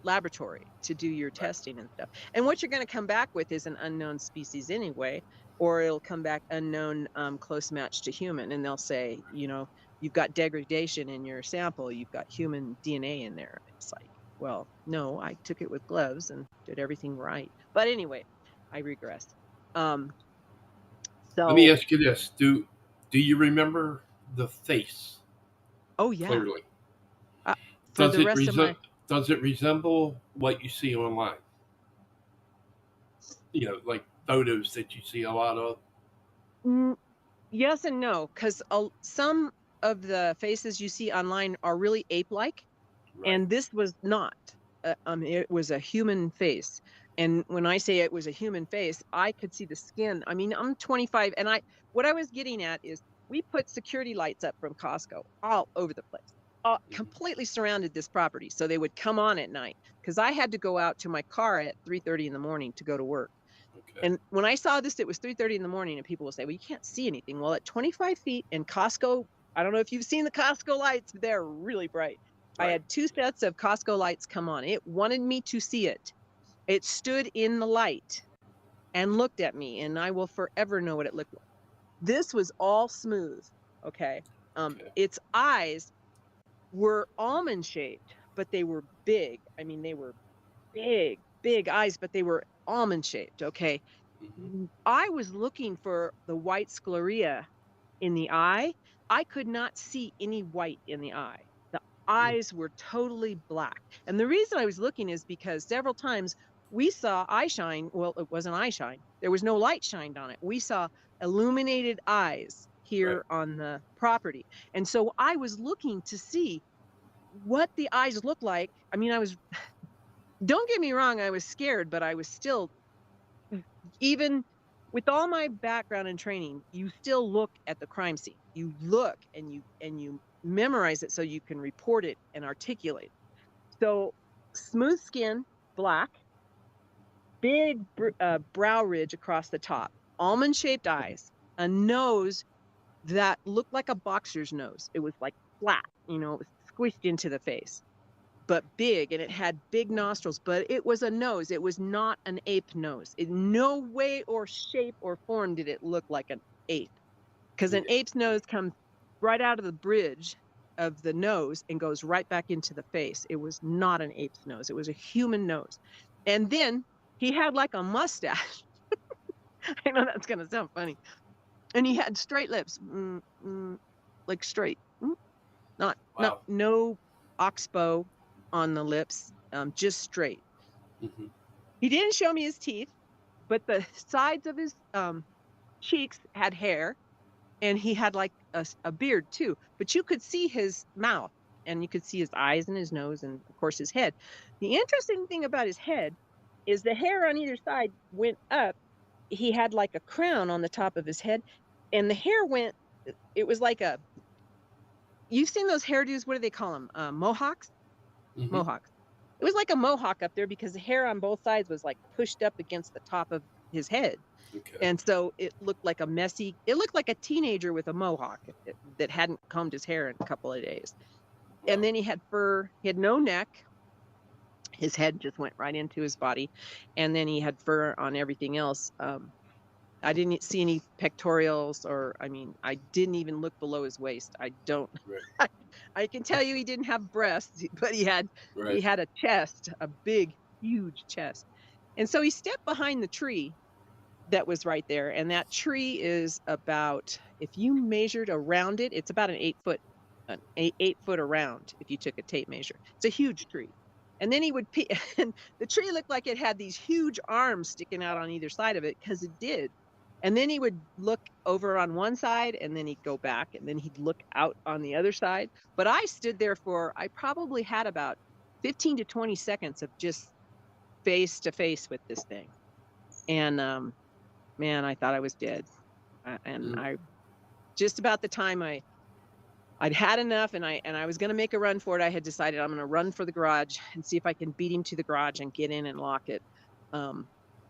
laboratory to do your testing and stuff. And what you're going to come back with is an unknown species anyway, or it'll come back unknown close match to human, and they'll say, you've got degradation in your sample, you've got human DNA in there. It's like, well, no, I took it with gloves and did everything right. But anyway, I regressed. So let me ask you this: Do you remember the face? Oh yeah. Clearly. Does it resemble what you see online? Like photos that you see a lot of? Yes and no, because some of the faces you see online are really ape-like, and this was not. It was a human face, and when I say it was a human face, I could see the skin. I mean, I'm 25, and what I was getting at is, we put security lights up from Costco all over the place, completely surrounded this property, so they would come on at night, because I had to go out to my car at 3:30 in the morning to go to work. And when I saw this, it was 3:30 in the morning, and people will say, well, you can't see anything. Well, at 25 feet in Costco, I don't know if you've seen the Costco lights, but they're really bright. I had 2 sets of Costco lights come on. It wanted me to see it. It stood in the light and looked at me, and I will forever know what it looked like. This was all smooth. Okay. Its eyes were almond shaped, but they were big. I mean, they were big eyes, but they were almond shaped. Okay. I was looking for the white scleria in the eye. I could not see any white in the eye. The eyes were totally black. And the reason I was looking is because several times we saw eye shine. Well, it wasn't eye shine. There was no light shined on it. We saw illuminated eyes here on the property. And so I was looking to see what the eyes look like. I mean, don't get me wrong, I was scared, but I was still, even with all my background and training, you still look at the crime scene. You look and you memorize it so you can report it and articulate. So smooth skin, black, big brow ridge across the top, almond shaped eyes, a nose that looked like a boxer's nose. It was like flat, it was squished into the face, but big, and it had big nostrils, but it was a nose. It was not an ape nose. In no way or shape or form did it look like an ape, because an ape's nose comes right out of the bridge of the nose and goes right back into the face. It was not an ape's nose. It was a human nose. And then he had like a mustache. I know that's going to sound funny. And he had straight lips, like straight, not no oxbow on the lips, just straight. He didn't show me his teeth, but the sides of his cheeks had hair, and he had like a beard too. But you could see his mouth, and you could see his eyes and his nose, and of course his head. The interesting thing about his head is the hair on either side went up. He had like a crown on the top of his head, and the hair went, it was like you've seen those hairdos, what do they call them? Mohawks? Mohawks. It was like a mohawk up there because the hair on both sides was like pushed up against the top of his head. And so it looked like it looked like a teenager with a mohawk that hadn't combed his hair in a couple of days. And then he had fur. He had no neck. His head just went right into his body. And then he had fur on everything else. I didn't see any pectorials, I didn't even look below his waist. I don't. I can tell you he didn't have breasts, but he had a chest, a big, huge chest. And so he stepped behind the tree that was right there. And that tree is about, if you measured around it, it's about an 8 foot around if you took a tape measure. It's a huge tree. And then he would and the tree looked like it had these huge arms sticking out on either side of it, because it did. And then he would look over on one side, and then he'd go back, and then he'd look out on the other side. But I stood there I probably had about 15 to 20 seconds of just face to face with this thing. And man, I thought I was dead. I just about the time I'd had enough, and I was going to make a run for it. I had decided I'm going to run for the garage and see if I can beat him to the garage and get in and lock it.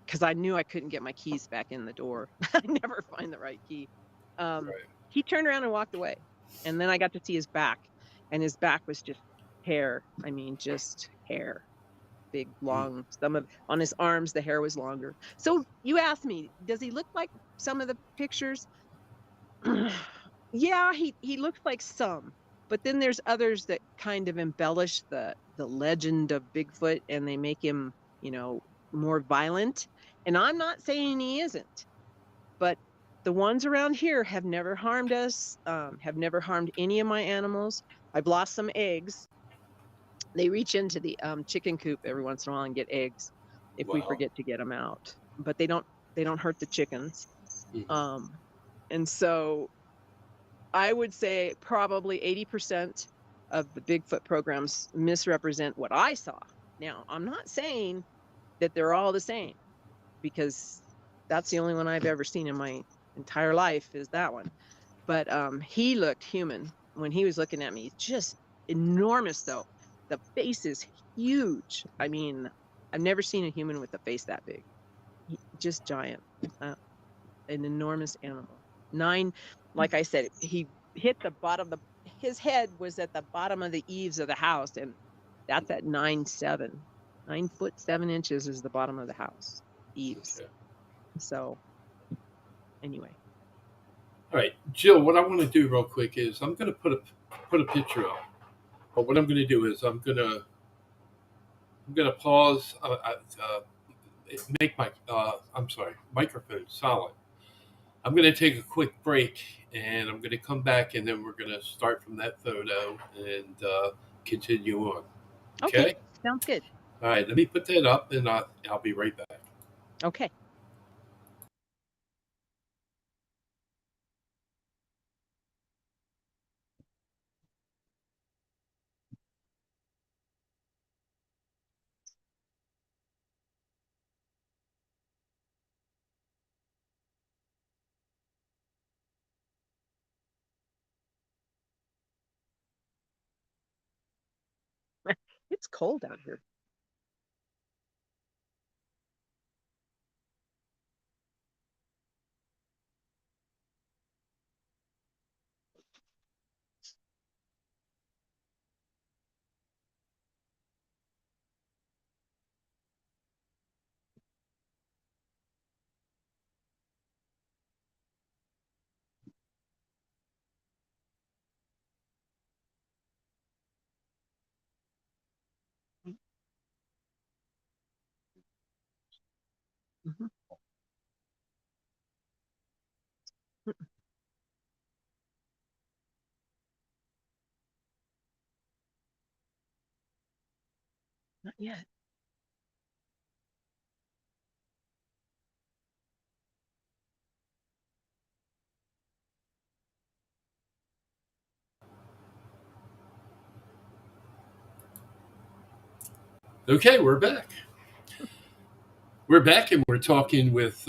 Because I knew I couldn't get my keys back in the door. I never find the right key. He turned around and walked away. And then I got to see his back. And his back was just hair. I mean, just hair. Big, long. On his arms, the hair was longer. So you asked me, does he look like some of the pictures? Yeah, he looks like some. But then there's others that kind of embellish the legend of Bigfoot, and they make him, more violent. And I'm not saying he isn't, but the ones around here have never harmed us, have never harmed any of my animals. I've lost some eggs. They reach into the chicken coop every once in a while and get eggs if we forget to get them out, but they don't hurt the chickens. And so I would say probably 80% of the Bigfoot programs misrepresent what I saw. Now, I'm not saying that they're all the same, because that's the only one I've ever seen in my entire life is that one. But he looked human when he was looking at me. Just enormous, though. The face is huge. I mean, I've never seen a human with a face that big. just giant, an enormous animal. 9, like I said, he hit the bottom. His head was at the bottom of the eaves of the house, and that's at 9'7". 9 foot 7 inches is the bottom of the house eaves. Okay. So anyway. All right, Jill, what I want to do real quick is I'm going to put a picture up. But what I'm going to do is I'm going to pause, make my microphone solid. I'm going to take a quick break, and I'm going to come back, and then we're going to start from that photo and continue on. Okay? Sounds good. All right, let me put that up, and I'll be right back. Okay. It's cold out here. Mm-hmm. Not yet. Okay, we're back. We're back, and we're talking with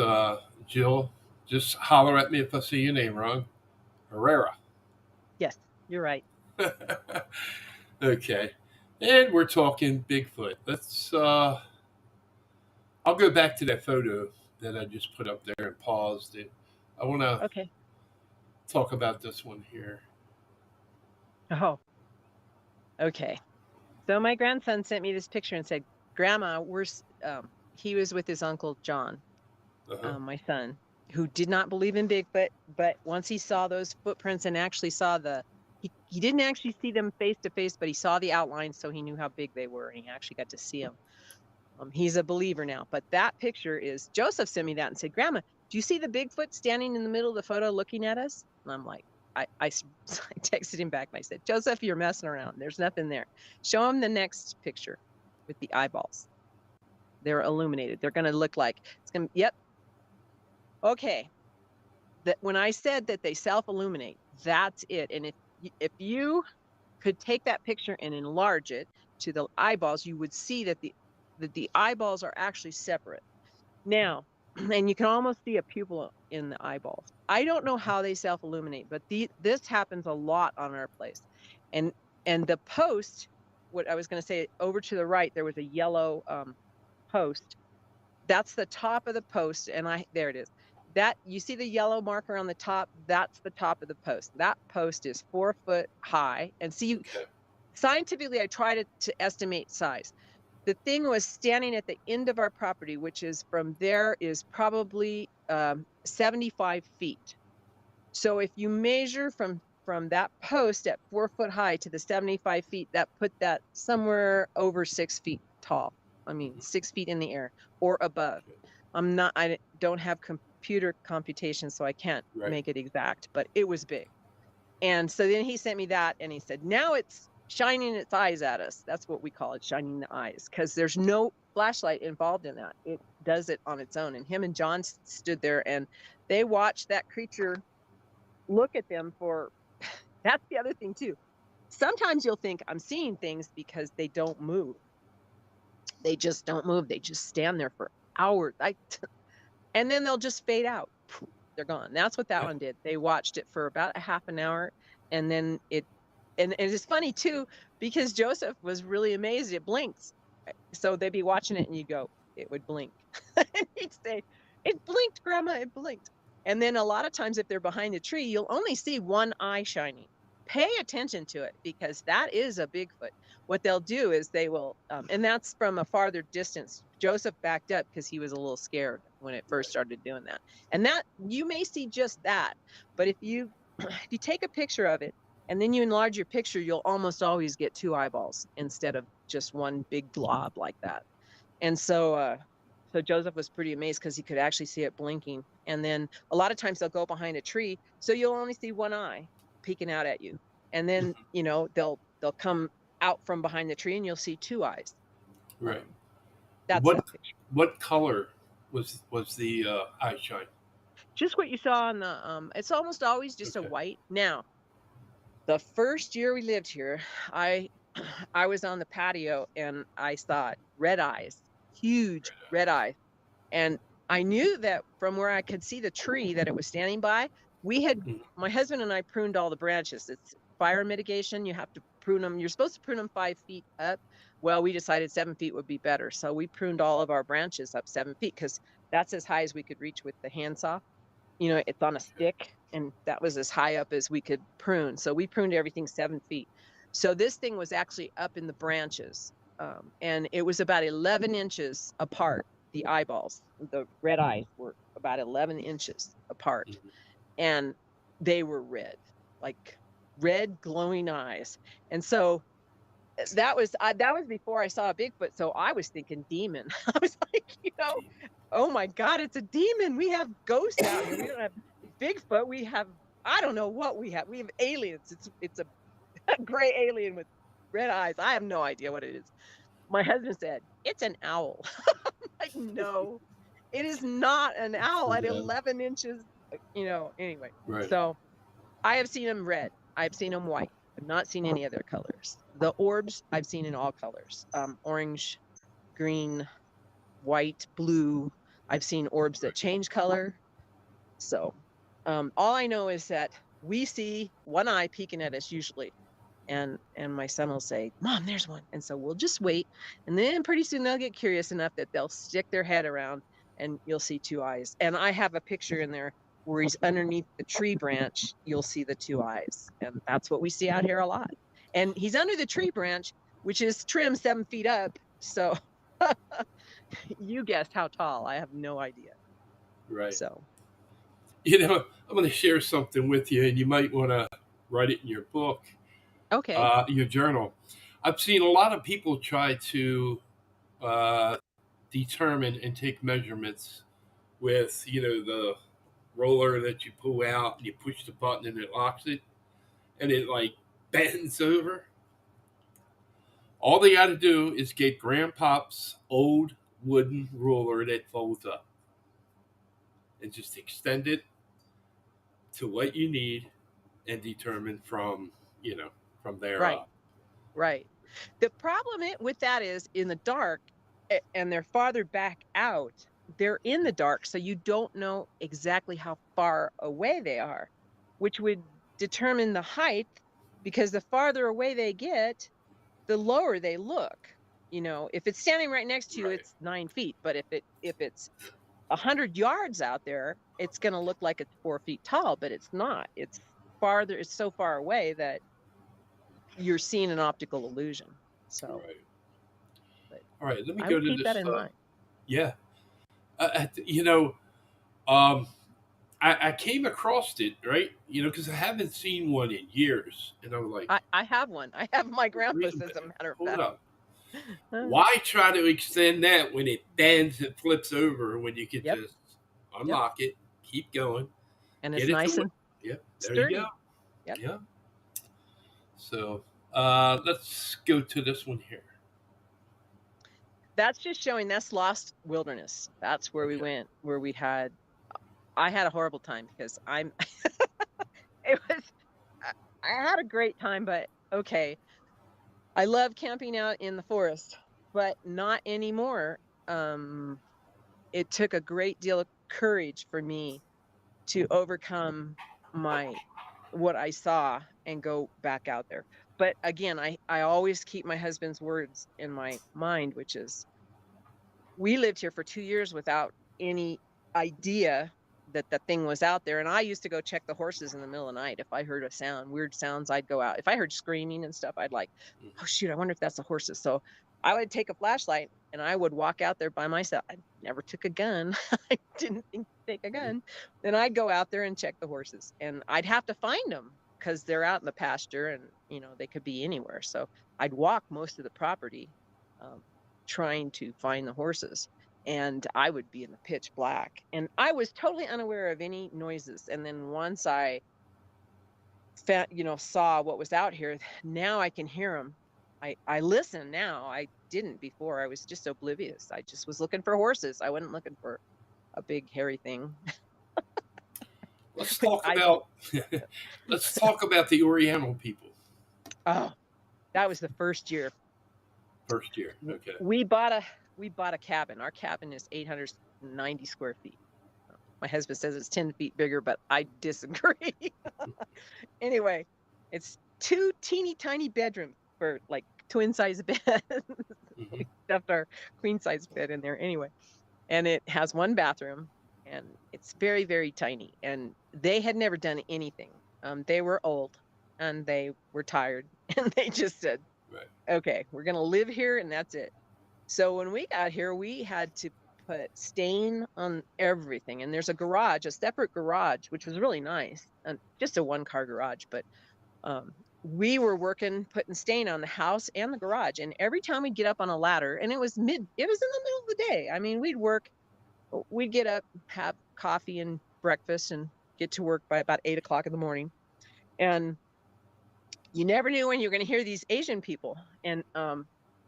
Jill. Just holler at me if I say your name wrong. Herrera. Yes, you're right. Okay. And we're talking Bigfoot. I'll go back to that photo that I just put up there and paused it. I want to talk about this one here. Oh, okay. So my grandson sent me this picture and said, Grandma, he was with his uncle John, my son, who did not believe in Bigfoot, but once he saw those footprints and actually saw he didn't actually see them face to face, but he saw the outlines, so he knew how big they were, and he actually got to see them. He's a believer now. But that picture is, Joseph sent me that and said, Grandma, do you see the Bigfoot standing in the middle of the photo looking at us? And I'm like, I texted him back and I said, Joseph, you're messing around. There's nothing there. Show him the next picture with the eyeballs. They're illuminated. They're going to look like, yep. Okay. That when I said that they self-illuminate, that's it. And if you could take that picture and enlarge it to the eyeballs, you would see that the eyeballs are actually separate. Now, and you can almost see a pupil in the eyeballs. I don't know how they self-illuminate, but this happens a lot on our place. And the post, what I was going to say, over to the right, there was a yellow post. That's the top of the post, and there it is. That you see the yellow marker on the top, that's the top of the post. That post is 4 foot high. And see, scientifically, I try to estimate size. The thing was standing at the end of our property, which is from there is probably 75 feet. So if you measure from that post at 4 foot high to the 75 feet, that put that somewhere over 6 feet tall. I mean, 6 feet in the air or above. I don't have computer computation, so I can't make it exact, but it was big. And so then he sent me that and he said, now it's shining its eyes at us. That's what we call it, shining the eyes, because there's no flashlight involved in that. It does it on its own. And him and John stood there and they watched that creature look at them for, that's the other thing too. Sometimes you'll think I'm seeing things because they don't move. They just don't move. They just stand there for hours. And then they'll just fade out. They're gone. That's what that one did. They watched it for about a half an hour, and then and it's funny too, because Joseph was really amazed. It blinks. So they'd be watching it and you go, it would blink. And he'd say, It blinked, Grandma, it blinked. And then a lot of times if they're behind a tree, you'll only see one eye shining. Pay attention to it because that is a Bigfoot. What they'll do is they will, and that's from a farther distance. Joseph backed up because he was a little scared when it first started doing that. And that you may see just that, but if you if you take a picture of it and then you enlarge your picture, you'll almost always get two eyeballs instead of just one big glob like that. And so Joseph was pretty amazed because he could actually see it blinking. And then a lot of times they'll go behind a tree, so you'll only see one eye peeking out at you. And then they'll come out from behind the tree, and you'll see two eyes. Right. That's what that picture. What color was the eye shine? Just what you saw on the. It's almost always just a white. Now, the first year we lived here, I was on the patio and I saw red eyes, huge red eyes. And I knew that from where I could see the tree that it was standing by, my husband and I pruned all the branches. It's fire mitigation. You have to prune them. You're supposed to prune them 5 feet up. Well, we decided 7 feet would be better. So we pruned all of our branches up 7 feet because that's as high as we could reach with the handsaw. It's on a stick, and that was as high up as we could prune. So we pruned everything 7 feet. So this thing was actually up in the branches, and it was about 11 inches apart. The eyeballs, the red eyes were about 11 inches apart, and they were red, like red glowing eyes. And so that was before I saw a Bigfoot. So I was thinking demon. I was like, oh my God, it's a demon. We have ghosts out here. We don't have Bigfoot. We have, I don't know what we have. We have aliens. It's a gray alien with red eyes. I have no idea what it is. My husband said, it's an owl. I'm like, no, it is not an owl at 11 inches, anyway. Right. So I have seen them red. I've seen them white. I've not seen any other colors. The orbs I've seen in all colors, orange, green, white, blue. I've seen orbs that change color. So all I know is that we see one eye peeking at us usually. And my son will say, Mom, there's one. And so we'll just wait. And then pretty soon they'll get curious enough that they'll stick their head around and you'll see two eyes. And I have a picture in there where he's underneath the tree branch. You'll see the two eyes. And that's what we see out here a lot. And he's under the tree branch, which is trimmed 7 feet up. So you guessed how tall. I have no idea. Right. So, I'm going to share something with you, and you might want to write it in your book. Okay. Your journal. I've seen a lot of people try to determine and take measurements with, the roller that you pull out and you push the button and it locks it, and it like bends over. All they got to do is get Grandpop's old wooden ruler that folds up and just extend it to what you need and determine from there right. up. Right. The problem with that is in the dark, and they're farther back out, they're in the dark, so you don't know exactly how far away they are, which would determine the height, because the farther away they get, the lower they look. If it's standing right next to you, it's 9 feet. But if it's 100 yards out there, it's going to look like it's 4 feet tall, but it's not. It's farther. It's so far away that you're seeing an optical illusion. So, all right, let me go to keep this. That in mind. Yeah, I came across it, right? Because I haven't seen one in years, and I'm like, I have one. I have my grandpa's, as a matter of fact. Hold up. Why try to extend that when it bends and flips over when you can just unlock it, keep going, and it's nice and there sturdy. You go. Yep. Yeah. So let's go to this one here. That's just showing that's Lost Wilderness. That's where we went, where I had a horrible time because I had a great time, but okay. I love camping out in the forest, but not anymore. It took a great deal of courage for me to overcome what I saw and go back out there. But again, I always keep my husband's words in my mind, which is, we lived here for 2 years without any idea that the thing was out there. And I used to go check the horses in the middle of the night. If I heard a sound, weird sounds, I'd go out. If I heard screaming and stuff, I'd like, oh shoot, I wonder if that's the horses. So I would take a flashlight and I would walk out there by myself. I never took a gun. I didn't think to take a gun. Then I'd go out there and check the horses, and I'd have to find them because they're out in the pasture, and they could be anywhere. So I'd walk most of the property trying to find the horses. And I would be in the pitch black, and I was totally unaware of any noises. And then once I saw what was out here, now I can hear them. I listen now. I didn't before. I was just oblivious. I just was looking for horses. I wasn't looking for a big hairy thing. Let's talk about the Oriental people. Oh, that was the first year. First year, okay. We bought a cabin. Our cabin is 890 square feet. My husband says it's 10 feet bigger, but I disagree. Anyway, it's 2 teeny tiny bedrooms for like twin size beds. We stuffed our queen size bed in there anyway. And it has 1 bathroom, and it's very, very tiny. And they had never done anything. They were old and they were tired, and they just said, okay, we're going to live here, and that's it. So when we got here, we had to put stain on everything. And there's a separate garage, which was really nice, and just a 1-car garage. But we were putting stain on the house and the garage. And every time we'd get up on a ladder, and it was in the middle of the day. I mean, we'd get up, have coffee and breakfast, and get to work by about 8 o'clock in the morning. And you never knew when you were going to hear these Asian people. And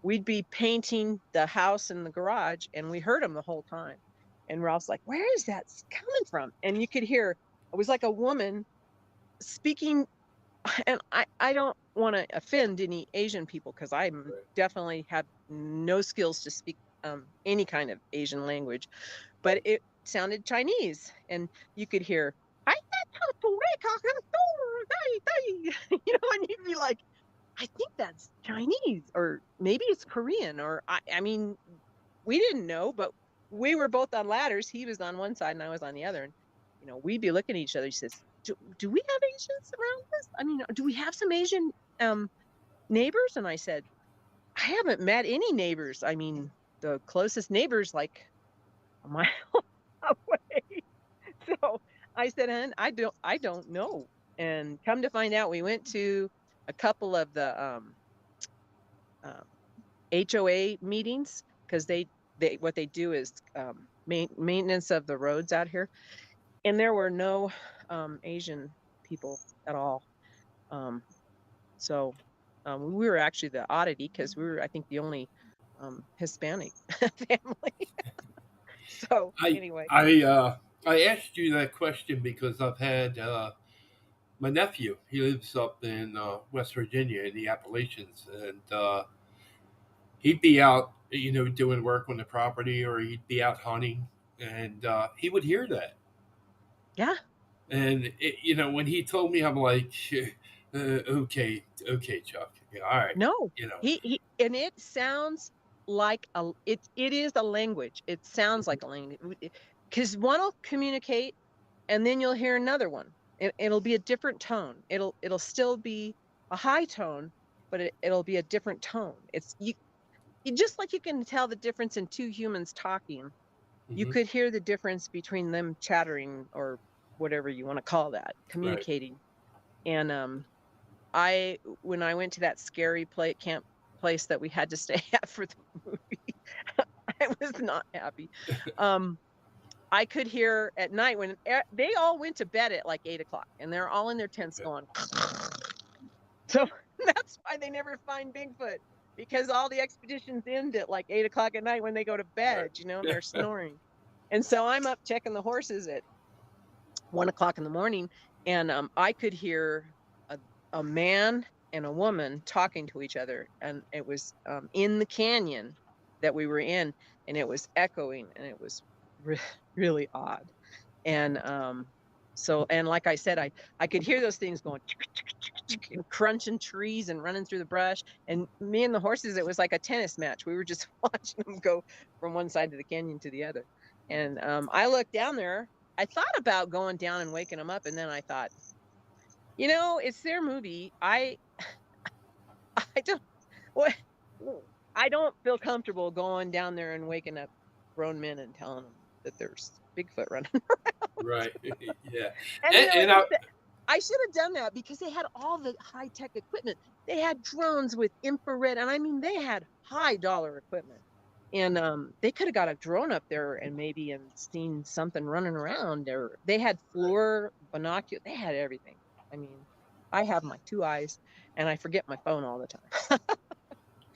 we'd be painting the house and the garage, and we heard them the whole time. And Ralph's like, where is that coming from? And you could hear, it was like a woman speaking. And I don't want to offend any Asian people, because I definitely have no skills to speak any kind of Asian language, but it sounded Chinese. And you could hear, and you'd be like, I think that's Chinese, or maybe it's Korean, or I mean, we didn't know, but we were both on ladders. He was on one side and I was on the other. And, we'd be looking at each other. He says, do we have Asians around us? I mean, do we have some Asian neighbors? And I said, I haven't met any neighbors. I mean, the closest neighbor's like a mile away. So I said, hon, I don't know. And come to find out, we went to a couple of the HOA meetings, because they what they do is maintenance of the roads out here, and there were no Asian people at all. So we were actually the oddity, because we were, I think, the only Hispanic family. So anyway, I asked you that question because I've had my nephew. He lives up in West Virginia in the Appalachians, and he'd be out, doing work on the property, or he'd be out hunting, and he would hear that. Yeah. And when he told me, I'm like, okay, Chuck, yeah, all right. No, he and it sounds like it is a language. It sounds like a language, because one will communicate, and then you'll hear another one. It'll be a different tone. It'll still be a high tone, but it'll be a different tone. It's you just like you can tell the difference in 2 humans talking. You could hear the difference between them chattering, or whatever you want to call that, communicating. Right. And when I went to that scary place that we had to stay at for the movie, I was not happy. I could hear at night when they all went to bed at like 8 o'clock, and they're all in their tents going. So that's why they never find Bigfoot, because all the expeditions end at like 8 o'clock at night when they go to bed, and they're snoring. And so I'm up checking the horses at 1 o'clock in the morning, and I could hear a man and a woman talking to each other, and it was in the canyon that we were in, and it was echoing, and it was really odd. And and like I said, I could hear those things going and crunching trees and running through the brush. And me and the horses, it was like a tennis match. We were just watching them go from one side of the canyon to the other. And I looked down there. I thought about going down and waking them up, and then I thought, it's their movie. I don't what I don't feel comfortable going down there and waking up grown men and telling them that there's Bigfoot running around. Right. Yeah. And And I should have done that because they had all the high tech equipment. They had drones with infrared, and I mean, they had high dollar equipment. And they could have got a drone up there and seen something running around. Or they had floor binoculars. They had everything. I mean, I have my 2 eyes, and I forget my phone all the time.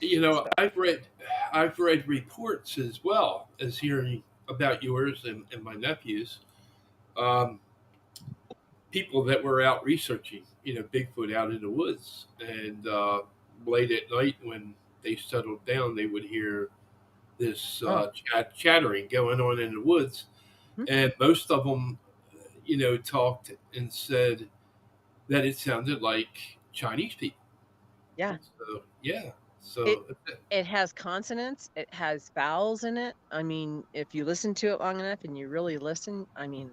So, I've read reports as well as hearing about yours and my nephews. Um, People that were out researching, Bigfoot out in the woods, and late at night when they settled down, they would hear this chattering going on in the woods, and most of them, talked and said that it sounded like Chinese people. yeah. So, yeah. So it has consonants, it has vowels in it. I mean, if you listen to it long enough and you really listen, I mean,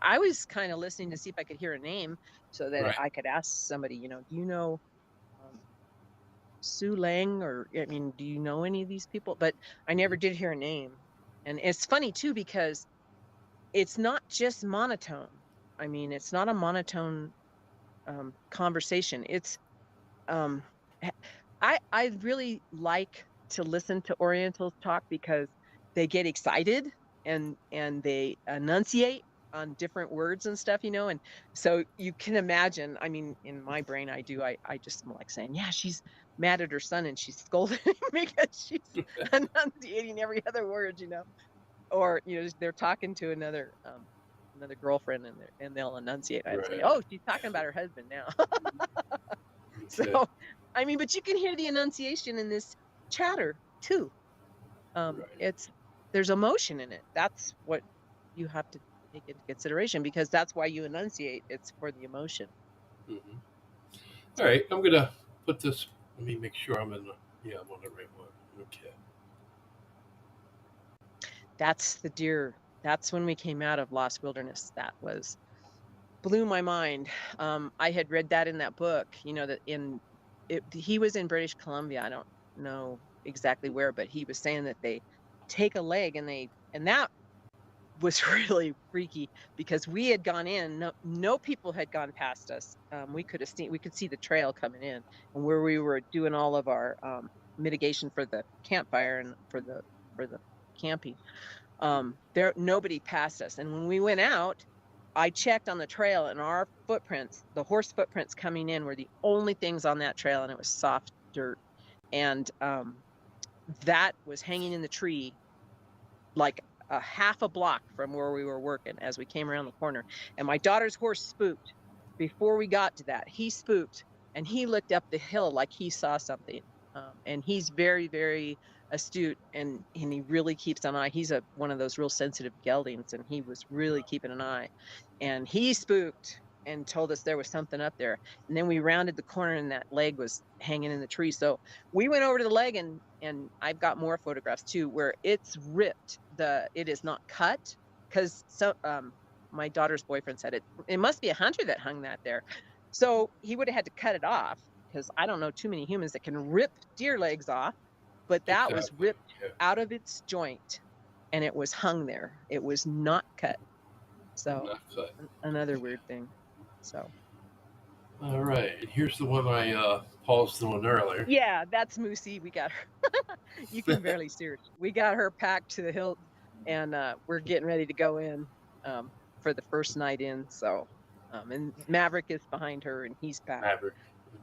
I was kind of listening to see if I could hear a name so that right. I could ask somebody, do you know Sue Lang, or I mean, do you know any of these people? But I never did hear a name. And it's funny too because it's not just monotone. I mean, it's not a monotone conversation. It's um I really like to listen to Orientals talk because they get excited and they enunciate on different words and stuff, and so you can imagine, I mean, in my brain, I just am like saying, yeah, she's mad at her son and she's scolding him because she's enunciating every other word, or they're talking to another girlfriend and they'll enunciate. I'd say, oh, she's talking about her husband now. So, I mean, but you can hear the enunciation in this chatter too. There's emotion in it. That's what you have to take into consideration because that's why you enunciate. It's for the emotion. Mm-hmm. All right, I'm gonna put this. Let me make sure I'm on the right one. Okay. That's the deer. That's when we came out of Lost Wilderness. That blew my mind. I had read that in that book. That he was in British Columbia. I don't know exactly where, but he was saying that they take a leg and that was really freaky because we had gone in. No people had gone past us. We could see the trail coming in, and where we were doing all of our mitigation for the campfire and for the camping. There nobody passed us, and when we went out, I checked on the trail, and our footprints, the horse footprints coming in, were the only things on that trail, and it was soft dirt, and that was hanging in the tree like a half a block from where we were working as we came around the corner. And my daughter's horse spooked before we got to that. He spooked and he looked up the hill like he saw something. And he's very, very astute and he really keeps an eye. He's one of those real sensitive geldings, and he was really keeping an eye. And he spooked and told us there was something up there. And then we rounded the corner and that leg was hanging in the tree. So we went over to the leg and I've got more photographs too where it's ripped. It is not cut because my daughter's boyfriend said it must be a hunter that hung that there. So he would have had to cut it off because I don't know too many humans that can rip deer legs off, but that was ripped out of its joint and it was hung there. It was not cut. So another weird thing. So. All right, here's the one I paused on earlier. Yeah, that's Moosey. We got her. You can barely see her. We got her packed to the hilt, and we're getting ready to go in for the first night in. So, and Maverick is behind her, and he's packed. Maverick.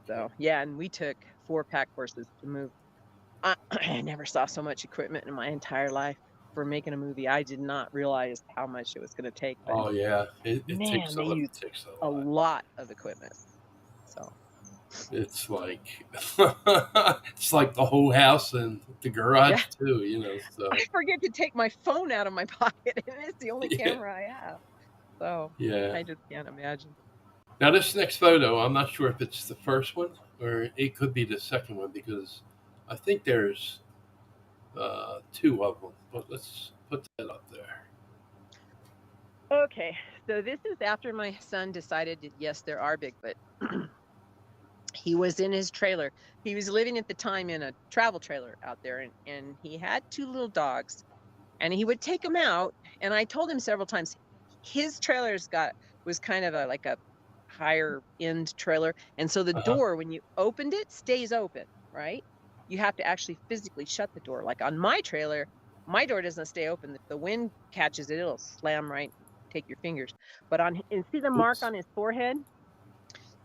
So yeah, and we took 4 pack horses to move. I never saw so much equipment in my entire life for making a movie. I did not realize how much it was going to take. But oh yeah, it man, takes a lot of equipment. So it's like it's like the whole house and the garage too, So I forget to take my phone out of my pocket, and it's the only camera I have. So yeah, I just can't imagine. Now this next photo, I'm not sure if it's the first one or it could be the second one because I think there's 2 of them. But let's put that up there. Okay, so this is after my son decided that, yes, there are Bigfoot. He was in his trailer. He was living at the time in a travel trailer out there, and he had two little dogs, and he would take them out. And I told him several times, his was kind of like a higher end trailer, and so the Uh-huh. door, when you opened it, stays open, right? You have to actually physically shut the door. Like on my trailer, my door doesn't stay open. If the wind catches it, it'll slam right, take your fingers. But and see the mark Oops. on his forehead?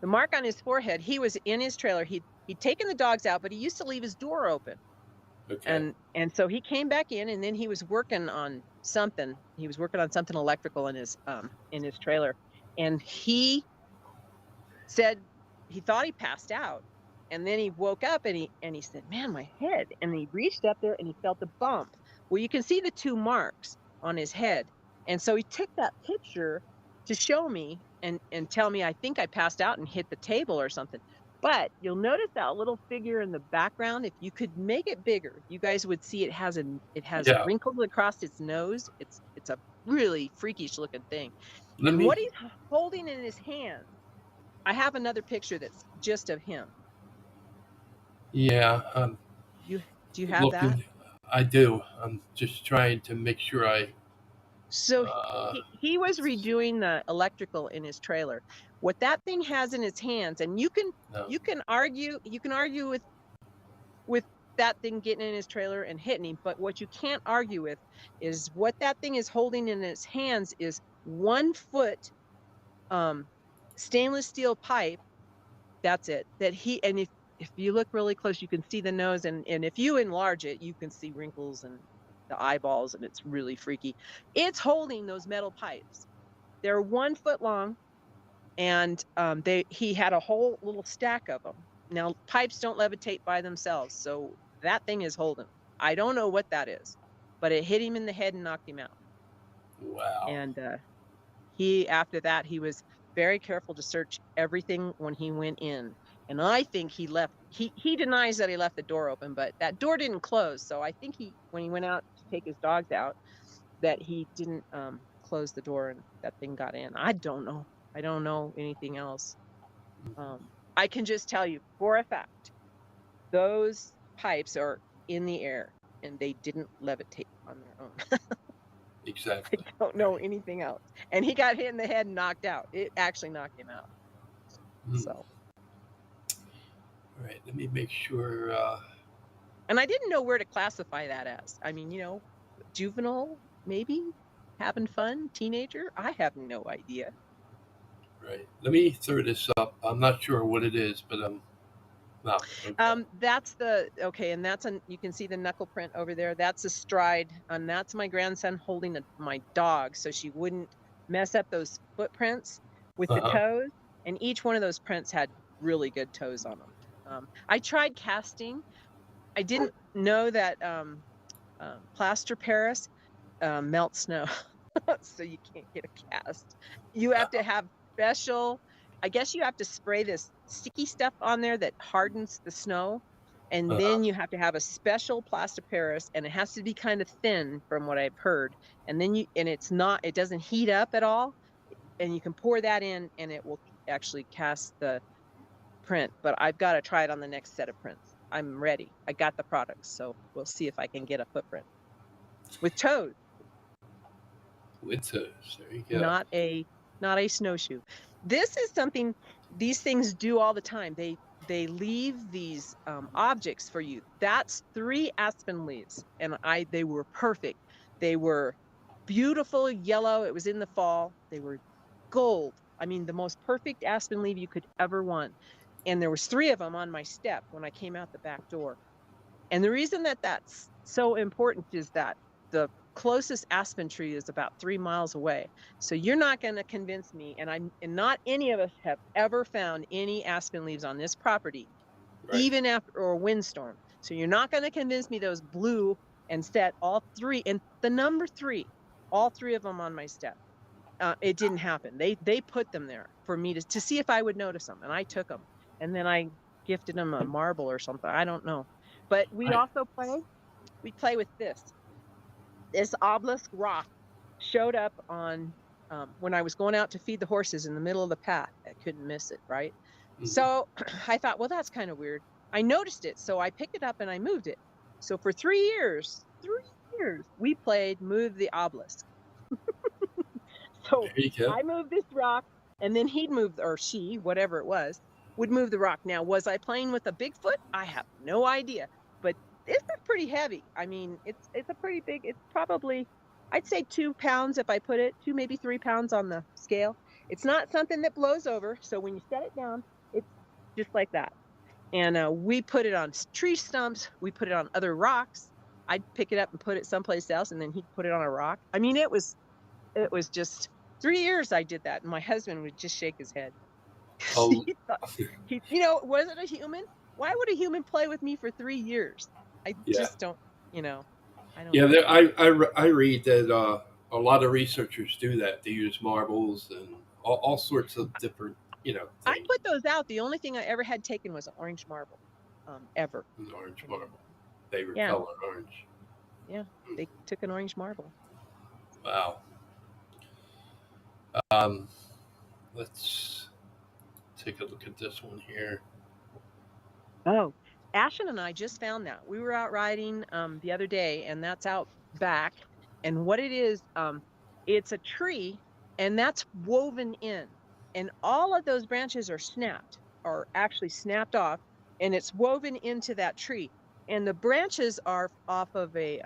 The mark on his forehead, he was in his trailer. He'd taken the dogs out, but he used to leave his door open. Okay. And so he came back in, and then he was working on something. He was working on something electrical in his trailer. And he said he thought he passed out. And then he woke up, and he said, "Man, my head." And he reached up there and he felt a bump. Well, you can see the two marks on his head. And so he took that picture to show me and tell me I think I passed out and hit the table or something. But you'll notice that little figure in the background. If you could make it bigger, you guys would see it has Yeah. wrinkles across its nose. It's a really freakish looking thing. Let And what me. he's holding in his hand, I have another picture that's just of him. Yeah. You do you have that? Looking. I do. I'm just trying to make sure I. So Uh, he was redoing the electrical in his trailer. What that thing has in its hands, and no. you can argue with that thing getting in his trailer and hitting him, but what you can't argue with is what that thing is holding in its hands is 1 foot stainless steel pipe. That's it. That he and if you look really close, you can see the nose, and if you enlarge it, you can see wrinkles and the eyeballs, and it's really freaky. It's holding those metal pipes. They're 1 foot long, and he had a whole little stack of them. Now, pipes don't levitate by themselves, so that thing is holding 'em. I don't know what that is, but it hit him in the head and knocked him out. Wow. And he after that, he was very careful to search everything when he went in. And I think he denies that he left the door open, but that door didn't close. So I think when he went out to take his dogs out, that he didn't close the door and that thing got in. I don't know. I don't know anything else. I can just tell you for a fact, those pipes are in the air and they didn't levitate on their own. I Exactly. don't know Right. anything else. And he got hit in the head and knocked out. It actually knocked him out. Mm. So, All right. Let me make sure. and I didn't know where to classify that as. I mean, juvenile, maybe having fun, teenager. I have no idea. Right. Let me throw this up. I'm not sure what it is, but no. Okay. That's okay, and you can see the knuckle print over there. That's a stride, and that's my grandson holding my dog, so she wouldn't mess up those footprints with the Uh-huh. toes. And each one of those prints had really good toes on them. I tried casting. I didn't know that plaster Paris melts snow, so you can't get a cast. You have to have special. I guess you have to spray this sticky stuff on there that hardens the snow, and Uh-huh. then you have to have a special plaster Paris, and it has to be kind of thin, from what I've heard. And then it doesn't heat up at all, and you can pour that in, and it will actually cast the print. But I've got to try it on the next set of prints. I'm ready. I got the products, so we'll see if I can get a footprint with toes, With toes. There you go. not a snowshoe. This is something these things do all the time. They leave these objects for you. That's 3 aspen leaves, and they were perfect. They were beautiful yellow. It was in the fall. They were gold. I mean, the most perfect aspen leaf you could ever want. And there was 3 of them on my step when I came out the back door. And the reason that that's so important is that the closest aspen tree is about 3 miles away. So you're not going to convince me, and not any of us have ever found any aspen leaves on this property, Right. even after a windstorm. So you're not going to convince me those blew and set all 3, and the number 3, all 3 of them on my step. It didn't happen. They put them there for me to see if I would notice them, and I took them, and then I gifted them a marble or something. I don't know. But we play with this obelisk rock showed up on when I was going out to feed the horses in the middle of the path. I couldn't miss it, right? Mhm. So I thought, well, that's kind of weird. I noticed it, so I picked it up and I moved it. So for 3 years, we played Move the Obelisk. So There you go. I moved this rock, and then he'd move, or she, whatever it was, would move the rock. Now, was I playing with a Bigfoot? I have no idea, but it's pretty heavy. I mean, it's a pretty big. It's probably, I'd say 2 pounds if I put it 2, maybe 3 pounds on the scale. It's not something that blows over. So when you set it down, it's just like that. And we put it on tree stumps. We put it on other rocks. I'd pick it up and put it someplace else, and then he'd put it on a rock. I mean, it was just 3 years I did that, and my husband would just shake his head. Oh, Was it a human? Why would a human play with me for 3 years? I yeah. just don't, I don't. Yeah, I read that a lot of researchers do that. They use marbles and all sorts of different, I things. put those out. The only thing I ever had taken was an orange marble, ever. An orange marble. Favorite Yeah. color, orange. Yeah, they took an orange marble. Wow. Let's take a look at this one here. Oh, Ashton and I just found that. We were out riding the other day, and that's out back. And what it is, it's a tree, and that's woven in. And all of those branches are actually snapped off, and it's woven into that tree. And the branches are off of a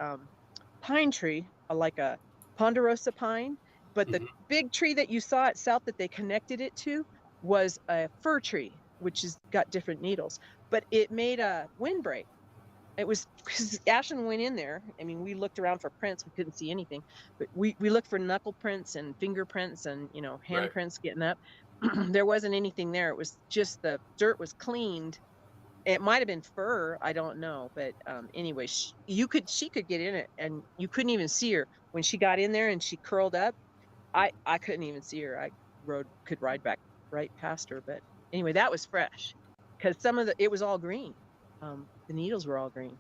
pine tree, like a ponderosa pine. But the big tree that you saw itself that they connected it to was a fir tree, which has got different needles. But it made a windbreak. It was because Ashton went in there. I mean, we looked around for prints. We couldn't see anything, but we looked for knuckle prints and fingerprints and handprints getting up. There wasn't anything there. It was just the dirt was cleaned. It might have been fur. I don't know, but anyway, she could get in it, and you couldn't even see her when she got in there and she curled up. I couldn't even see her. I could ride back right past her, but anyway, that was fresh because it was all green. The needles were all green,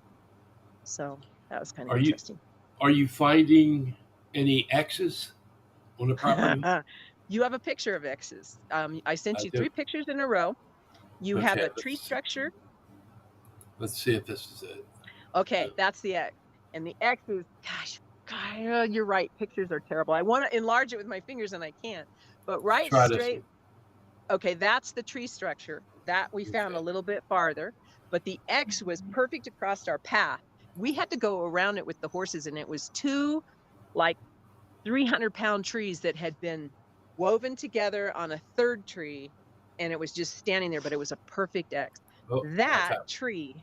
so that was kind of interesting. Are you finding any X's on the property? You have a picture of X's. I sent you 3 pictures in a row. You have a tree structure. Let's see if this is it. Okay, that's the X, and the X is God, you're right. Pictures are terrible. I want to enlarge it with my fingers and I can't. But right straight. Okay, that's the tree structure that we found a little bit farther. But the X was perfect across our path. We had to go around it with the horses, and it was 2 like 300-pound trees that had been woven together on a third tree, and it was just standing there. But it was a perfect X. That tree.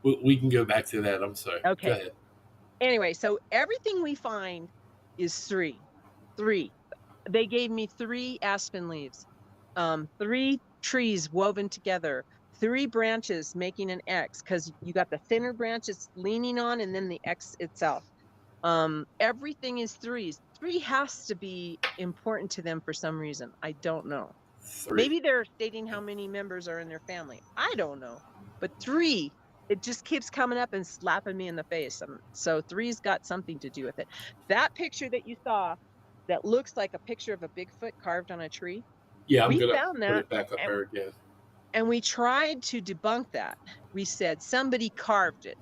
We can go back to that. I'm sorry. Okay. Go ahead. Anyway, so everything we find is 3. They gave me 3 aspen leaves, 3 trees woven together, 3 branches making an X, because you got the thinner branches leaning on, and then the X itself. Everything is 3s. 3 has to be important to them for some reason. I don't know. 3. Maybe they're stating how many members are in their family. I don't know. But 3, it just keeps coming up and slapping me in the face. So 3's got something to do with it. That picture that you saw that looks like a picture of a Bigfoot carved on a tree. Yeah, we found that, put it back up there again. And we tried to debunk that. We said somebody carved it.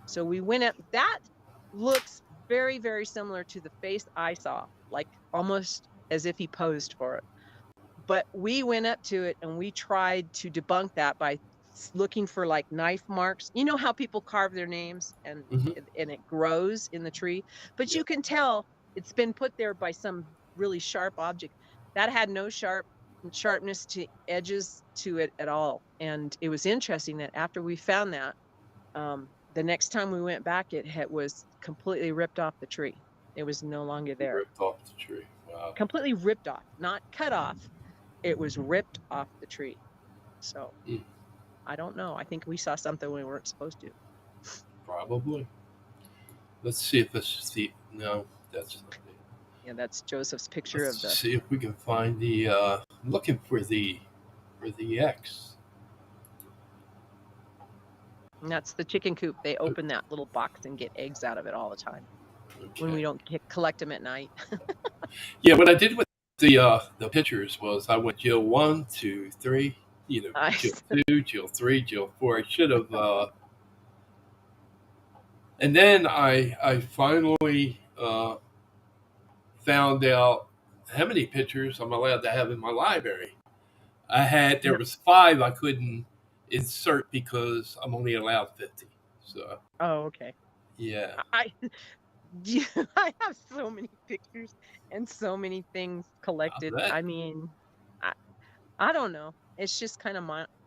So we went up. That looks very, very similar to the face I saw, like almost as if he posed for it. But we went up to it and we tried to debunk that by looking for like knife marks. You know how people carve their names and it grows in the tree, but you can tell it's been put there by some really sharp object. That had no sharpness to edges to it at all. And it was interesting that after we found that, the next time we went back, it was completely ripped off the tree. It was no longer there. Ripped off the tree. Wow. Completely ripped off, not cut off. It was ripped off the tree. So I don't know. I think we saw something we weren't supposed to. Probably. Let's see if this is the. No, that's not it. Yeah, that's Joseph's picture Let's of the. See if we can find the. I'm looking for the X. And that's the chicken coop. They open that little box and get eggs out of it all the time. when we don't collect them at night. Yeah, what I did with the pictures was I went Jill 1, 2, 3, Jill 2, Jill 3, Jill 4. I should have, and then I finally found out how many pictures I'm allowed to have in my library. There was 5 I couldn't insert because I'm only allowed 50. So. Oh, okay. Yeah. I have so many pictures and so many things collected. I mean, I don't know. It's just kind of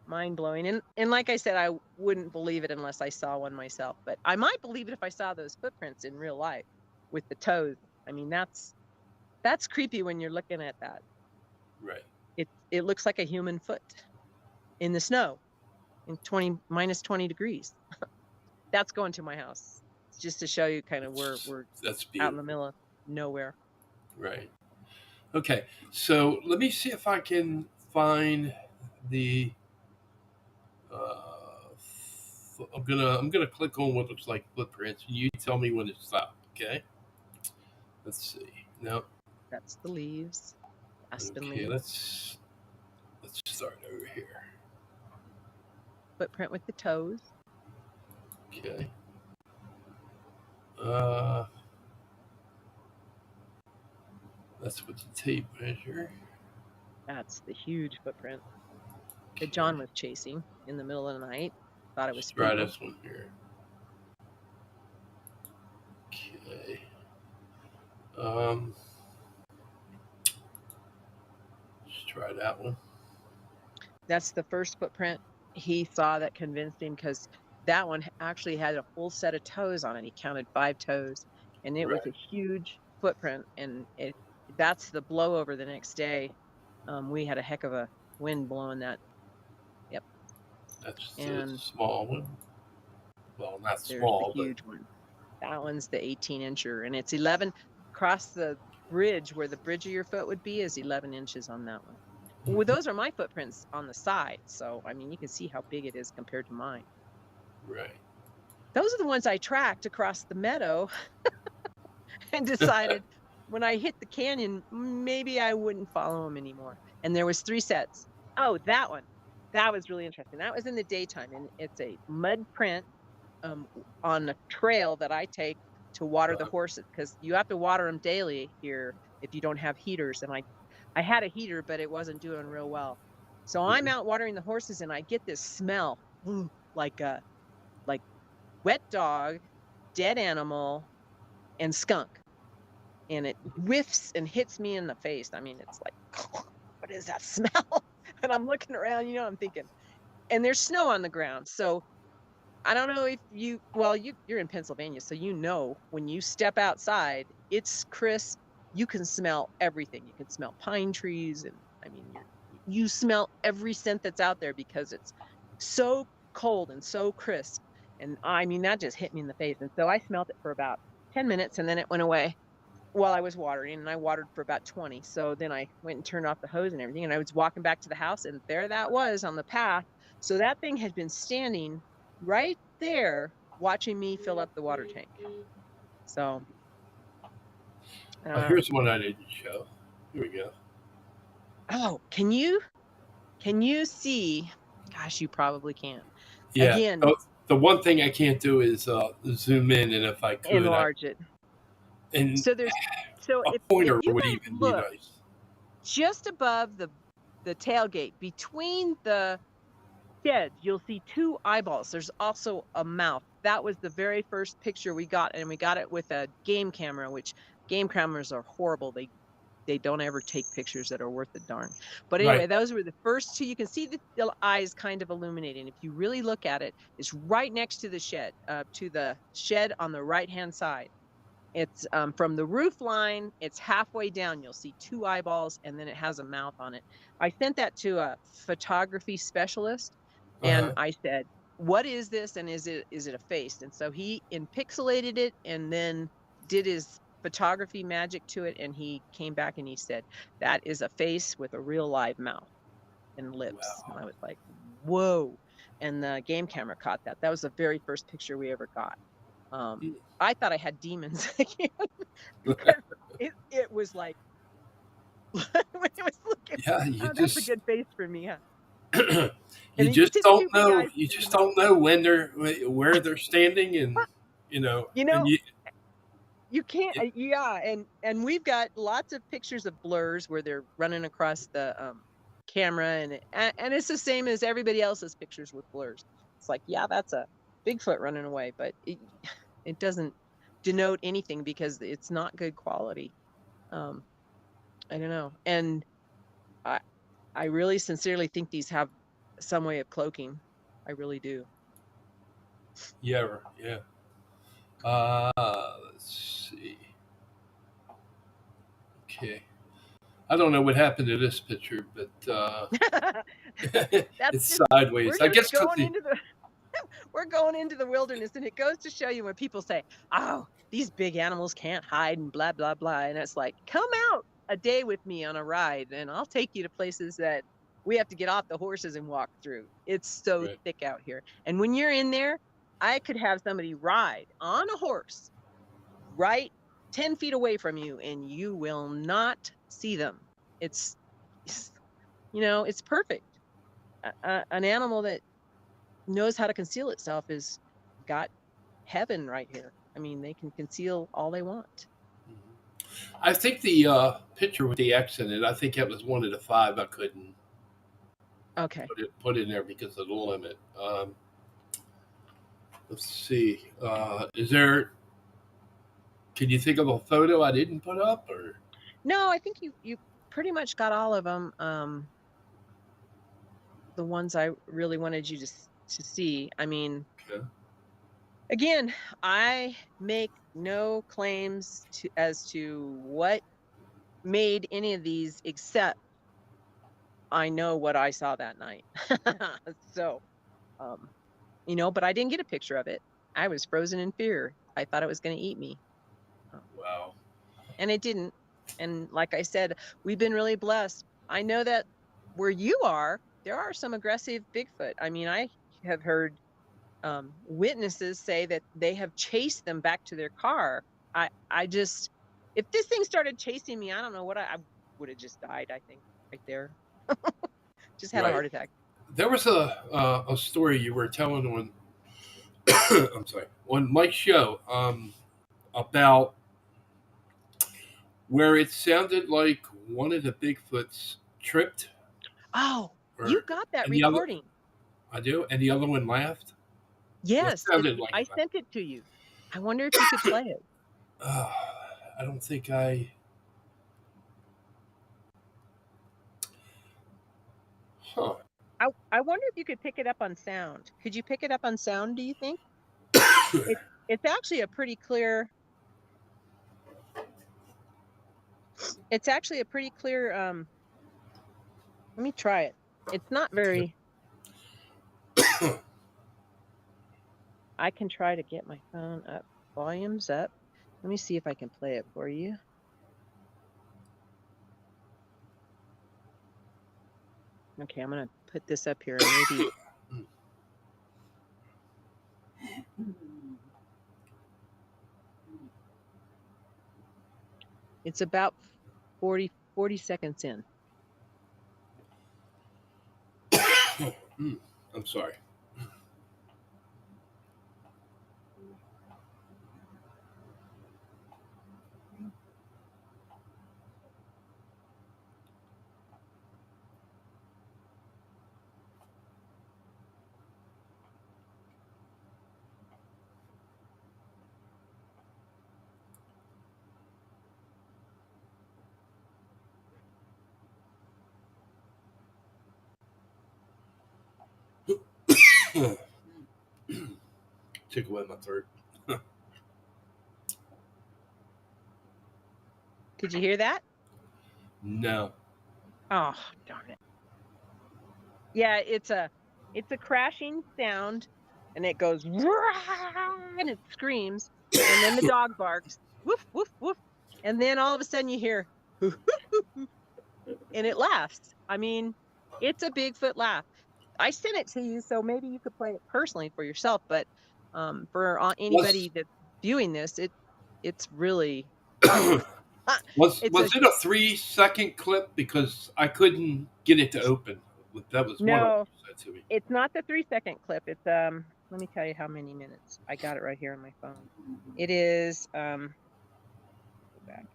mind blowing. And like I said, I wouldn't believe it unless I saw one myself. But I might believe it if I saw those footprints in real life with the toes. I mean, that's creepy when you're looking at that. Right. It looks like a human foot in the snow in minus 20 degrees. That's going to my house. It's just to show you kind of where we're out in the middle of nowhere. Right. Okay. So let me see if I can find the. I'm gonna click on what looks like footprints, and you tell me when it stopped. Okay. Let's see. No. That's the leaves. Aspen Okay. leaves. Let's start over here. Footprint with the toes. Okay. That's with the tape measure. That's the huge footprint that John was chasing in the middle of the night. Thought it was try this one here. Okay. Let's try that one. That's the first footprint he saw that convinced him, because that one actually had a full set of toes on it. He counted 5 toes, and it was a huge footprint. And that's the blowover the next day. We had a heck of a wind blowing that. Yep. That's the small one. Well, not there's small, the huge one. That one's the 18-incher, and it's 11 across the bridge. Where the bridge of your foot would be is 11 inches on that one. Well, those are my footprints on the side, so I mean, you can see how big it is compared to mine. Right. Those are the ones I tracked across the meadow and decided when I hit the canyon, maybe I wouldn't follow them anymore. And there was 3 sets. Oh, that one. That was really interesting. That was in the daytime, and it's a mud print on a trail that I take to water the horses, because you have to water them daily here if you don't have heaters. And I had a heater, but it wasn't doing real well. So I'm out watering the horses, and I get this smell like wet dog, dead animal, and skunk. And it whiffs and hits me in the face. I mean, it's like, what is that smell? And I'm looking around, I'm thinking, and there's snow on the ground. So I don't know if you're in Pennsylvania, so when you step outside, it's crisp. You can smell everything. You can smell pine trees, and I mean, you smell every scent that's out there because it's so cold and so crisp. And I mean, that just hit me in the face. And so I smelled it for about 10 minutes, and then it went away while I was watering, and I watered for about 20. So then I went and turned off the hose and everything, and I was walking back to the house, and there that was on the path. So that thing had been standing right there watching me fill up the water tank. So here's one I didn't show. Here we go. Oh, can you see? Gosh, you probably can't. Yeah. Again, the one thing I can't do is zoom in, and if I could enlarge it. And so there's a pointer would even be nice. Just above the tailgate, between the sheds, you'll see 2 eyeballs. There's also a mouth. That was the very first picture we got, and we got it with a game camera, which game cameras are horrible. They don't ever take pictures that are worth a darn. But anyway, those were the first 2. You can see the eyes kind of illuminating. If you really look at it, it's right next to the shed on the right-hand side. It's from the roof line, it's halfway down. You'll see 2 eyeballs, and then it has a mouth on it. I sent that to a photography specialist, and I said, what is this, and is it a face? And so he pixelated it and then did his photography magic to it, and he came back and he said, that is a face with a real live mouth and lips. Wow. And I was like, whoa. And the game camera caught that. That was the very first picture we ever got. I thought I had demons again because it was like when it was looking. Yeah, you That's a just good face for me, huh? you And you just see the two don't big know. eyes You in the just middle. don't know when where they're standing, and You know, and you can't. Yeah, and we've got lots of pictures of blurs where they're running across the camera, and it's the same as everybody else's pictures with blurs. It's like, yeah, that's a Bigfoot running away, but it doesn't denote anything because it's not good quality. I don't know, and I really sincerely think these have some way of cloaking. I really do. yeah. Let's see. Okay. I don't know what happened to this picture, but That's it's just we're sideways. I just guess because going into the we're going into the wilderness, and it goes to show you when people say, "Oh, these big animals can't hide," and blah blah blah, and it's like, come out a day with me on a ride, and I'll take you to places that we have to get off the horses and walk through. It's so right. thick out here, and when you're in there, I could have somebody ride on a horse right 10 feet away from you, and you will not see them. It's it's perfect. An animal that knows how to conceal itself is got heaven right here. I mean, they can conceal all they want. I think the picture with the X in it. I think that was one of the 5 I couldn't Okay. put in there because of the limit. Let's see. Is there? Can you think of a photo I didn't put up, or? No, I think you pretty much got all of them. The ones I really wanted you to see. I mean, Okay. again, I make no claims as to what made any of these, except I know what I saw that night. So, but I didn't get a picture of it. I was frozen in fear. I thought it was going to eat me. Wow. And it didn't. And like I said, we've been really blessed. I know that where you are, there are some aggressive Bigfoot. I mean, I have heard witnesses say that they have chased them back to their car. I just, if this thing started chasing me, I don't know what I would have just died, I think, right there. Just had a Right. heart attack. There was a story you were telling on I'm sorry, on Mike's show about where it sounded like one of the Bigfoots tripped, Oh, you or got that and the other recording. I do, and the other one laughed. What Yes, sounded like I that? sent it to you. I wonder if you could play it. Uh, I don't think I. Huh. I wonder if you could pick it up on sound. Could you pick it up on sound, do you think? It's actually a pretty clear. It's actually a pretty clear. Let me try it. It's not very. I can try to get my phone up. Volume's up. Let me see if I can play it for you. Okay, I'm gonna put this up here and maybe. It's about 40 seconds in. I'm sorry. Took away my throat. Could you hear that? No. Oh, darn it. Yeah, it's a crashing sound, and it goes and it screams, and then the dog barks, woof woof woof, and then all of a sudden you hear and it laughs. I mean, it's a Bigfoot laugh. I sent it to you, so maybe you could play it personally for yourself, but for Let's anybody that viewing this, it's really Was it a 3-second clip? Because I couldn't get it to open. That was one of no, what you said to me. it's not the 3-second clip. It's let me tell you how many minutes. I got it right here on my phone. It is go back.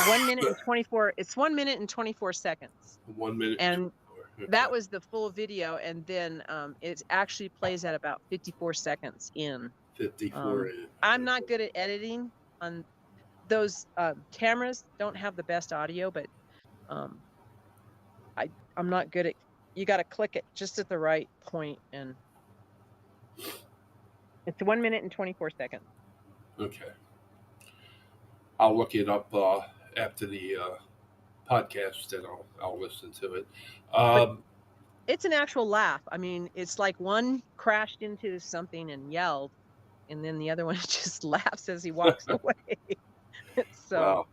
1 minute and 24. It's 1 minute and 24 seconds. 1 minute. And okay. that was the full video, and then it actually plays at about 54 seconds in. 54 in. I'm not good at editing on those cameras. Don't have the best audio, but I'm not good at. You got to click it just at the right point, and it's 1 minute and 24 seconds. Okay. I'll look it up after the podcast, and I'll listen to it. It's an actual laugh. I mean, it's like one crashed into something and yelled, and then the other one just laughs as he walks away. So.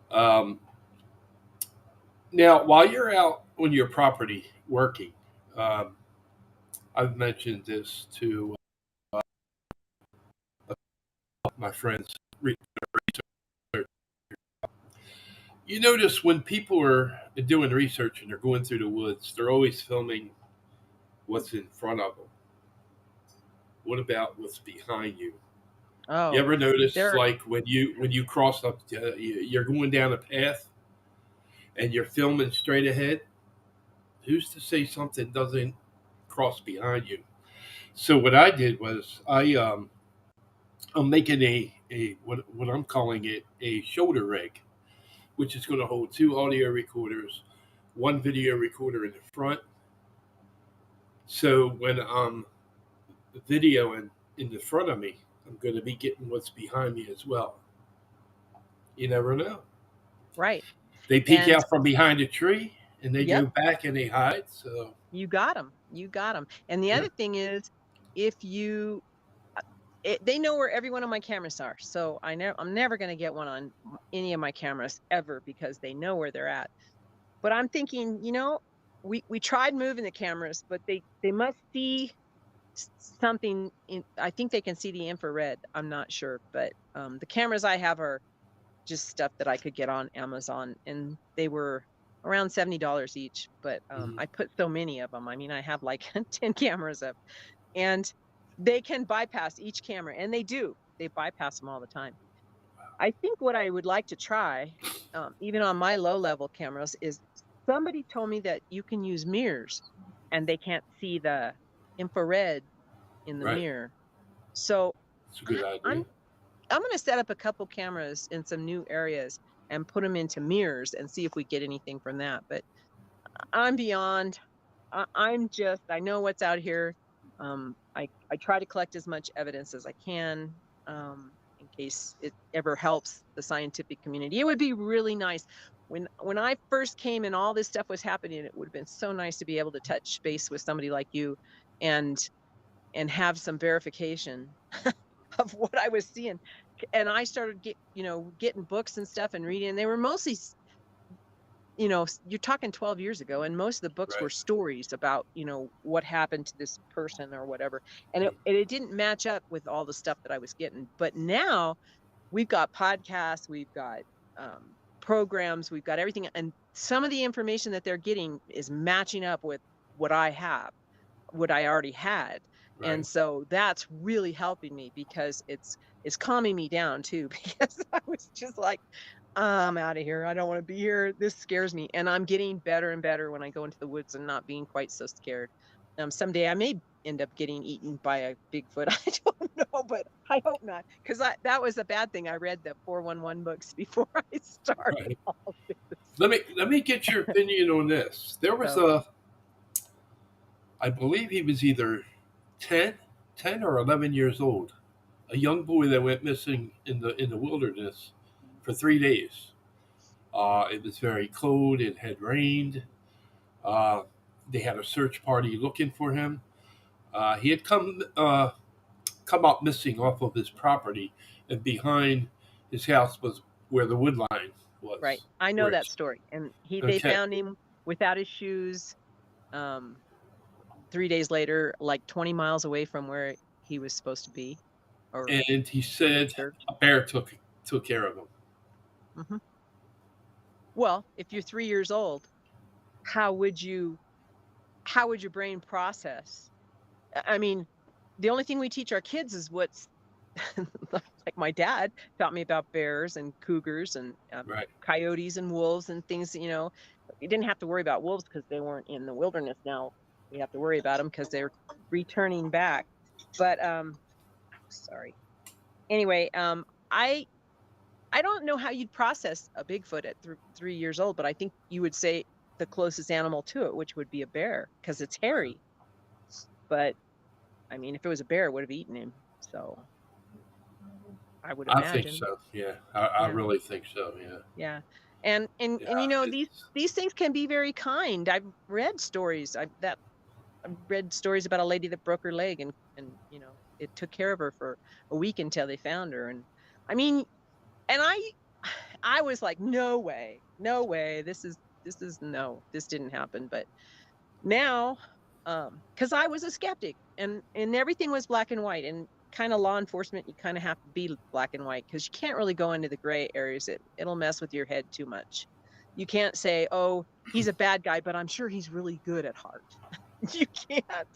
Wow. Now, while you're out on your property working, I've mentioned this to my friends. You notice when people are doing research and they're going through the woods, they're always filming what's in front of them. What about what's behind you? Oh, you ever notice, like when you cross up, you're going down a path and you're filming straight ahead? Who's to say something doesn't cross behind you? So what I did was I'm making a what I'm calling it a shoulder rig, which is going to hold 2 audio recorders, 1 video recorder in the front. So when I'm videoing in the front of me, I'm going to be getting what's behind me as well. You never know. Right. They peek out from behind a tree and they go back and they hide. So you got them. You got them. And the other thing is, if you, they know where every one of my cameras are. So I'm never going to get one on any of my cameras ever because they know where they're at. But I'm thinking, we tried moving the cameras, but they must see something I think they can see the infrared. I'm not sure, but the cameras I have are just stuff that I could get on Amazon, and they were around $70 each, but I put so many of them. I mean, I have like 10 cameras up, and they can bypass each camera, and they do. They bypass them all the time. I think what I would like to try, even on my low-level cameras, is somebody told me that you can use mirrors, and they can't see the infrared in the mirror. So it's a good idea. I'm going to set up a couple cameras in some new areas and put them into mirrors and see if we get anything from that. But I'm beyond. I know what's out here. I try to collect as much evidence as I can in case it ever helps the scientific community. It would be really nice. When I first came and all this stuff was happening, it would have been so nice to be able to touch base with somebody like you and have some verification of what I was seeing. And I started getting books and stuff and reading, and they were mostly, you're talking 12 years ago, and most of the books were stories about, what happened to this person or whatever. And it didn't match up with all the stuff that I was getting. But now we've got podcasts, we've got programs, we've got everything. And some of the information that they're getting is matching up with what I already had. Right. And so that's really helping me because it's calming me down too, because I was just like, I'm out of here. I don't want to be here. This scares me. And I'm getting better and better when I go into the woods and not being quite so scared. Someday I may end up getting eaten by a Bigfoot. I don't know, but I hope not, because that was a bad thing. I read the 411 books before I started all this. Let me get your opinion on this. There was I believe he was either 10 or 11 years old, a young boy that went missing in the wilderness for 3 days. It was very cold. It had rained. They had a search party looking for him. He had come up missing off of his property, and behind his house was where the wood line was. Right, I know that story. And they found him without his shoes. 3 days later, like 20 miles away from where he was supposed to be. Or and he said sure. a bear took care of him. Mm-hmm. Well, if you're 3 years old, how would your brain process? I mean, the only thing we teach our kids is what's like my dad taught me about bears and cougars and Right. coyotes and wolves and things. You didn't have to worry about wolves because they weren't in the wilderness. Now we have to worry about them because they're returning back. But sorry. Anyway, I don't know how you'd process a Bigfoot at 3 years old, but I think you would say the closest animal to it, which would be a bear, because it's hairy. But I mean, if it was a bear, it would have eaten him. So I would I think imagine. so. Yeah, I Yeah. really think so. Yeah. Yeah. And Yeah. these things can be very kind. I've read stories. I've read stories about a lady that broke her leg, and it took care of her for a week until they found her. And I mean, and I was like, no way, no way. This didn't happen. But now, because I was a skeptic, and everything was black and white, and kind of law enforcement, you kind of have to be black and white because you can't really go into the gray areas. It'll mess with your head too much. You can't say, oh, he's a bad guy, but I'm sure he's really good at heart. You can't.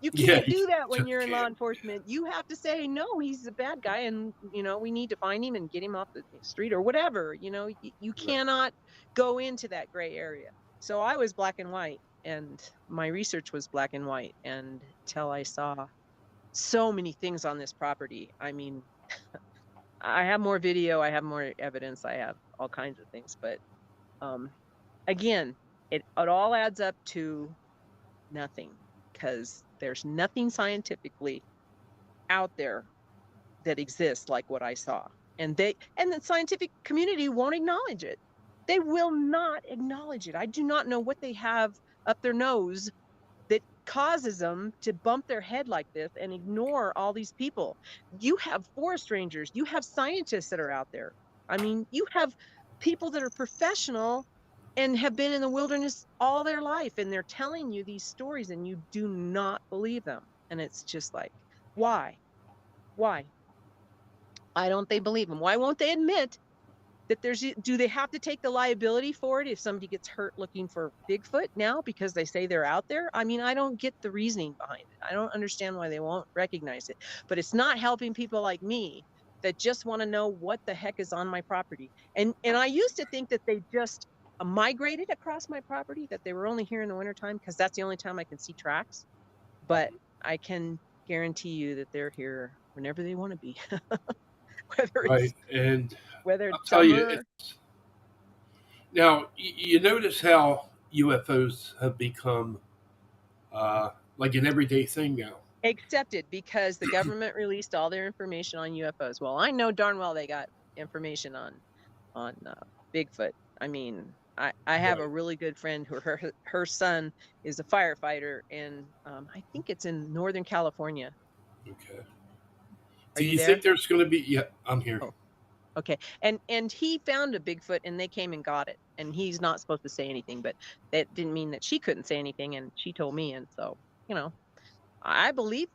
You Yeah, can't you do that when just you're in law can't. enforcement. You have to say, no, he's a bad guy, and we need to find him and get him off the street or whatever. You Right. cannot go into that gray area. So I was black and white, and my research was black and white until I saw so many things on this property. I mean, I have more video, I have more evidence, I have all kinds of things, but again, it all adds up to nothing, because there's nothing scientifically out there that exists like what I saw. And the scientific community won't acknowledge it. They will not acknowledge it. I do not know what they have up their nose that causes them to bump their head like this and ignore all these people. You have forest rangers, you have scientists that are out there. I mean, you have people that are professional and have been in the wilderness all their life, and they're telling you these stories and you do not believe them. And it's just like, why? Why don't they believe them? Why won't they admit that do they have to take the liability for it if somebody gets hurt looking for Bigfoot now because they say they're out there? I mean, I don't get the reasoning behind it. I don't understand why they won't recognize it. But it's not helping people like me that just want to know what the heck is on my property. And I used to think that they just migrated across my property, that they were only here in the wintertime because that's the only time I can see tracks. But I can guarantee you that they're here whenever they want to be. Right. And Whether I'll it's tell you, summer. now you notice how UFOs have become like an everyday thing now. Accepted because the government released all their information on UFOs. Well, I know darn well they got information on Bigfoot. I mean, I have a Right. really good friend who her son is a firefighter, and I think it's in Northern California. Okay. Are Do you you think there? there's going to be? Yeah, I'm here. Oh, okay. And he found a Bigfoot, and they came and got it. And he's not supposed to say anything, but that didn't mean that she couldn't say anything. And she told me, and so I believe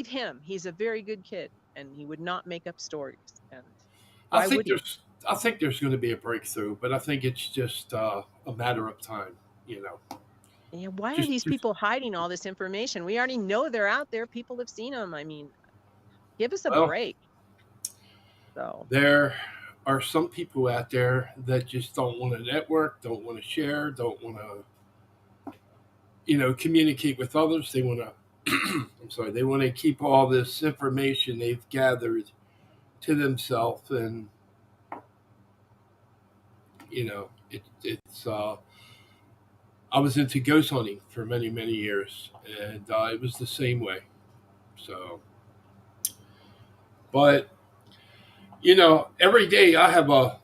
him. He's a very good kid, and he would not make up stories. And I why think would he? there's. I think there's going to be a breakthrough, but I think it's just a matter of time. You know, Yeah, why are these just people hiding all this information? We already know they're out there. People have seen them. I mean, give us a well, break. So, there are some people out there that just don't want to network, don't want to share, don't want to communicate with others. They want to. I'm sorry. They want to keep all this information they've gathered to themselves, and it's. I was into ghost hunting for many many years, and it was the same way. So, but every day I have a.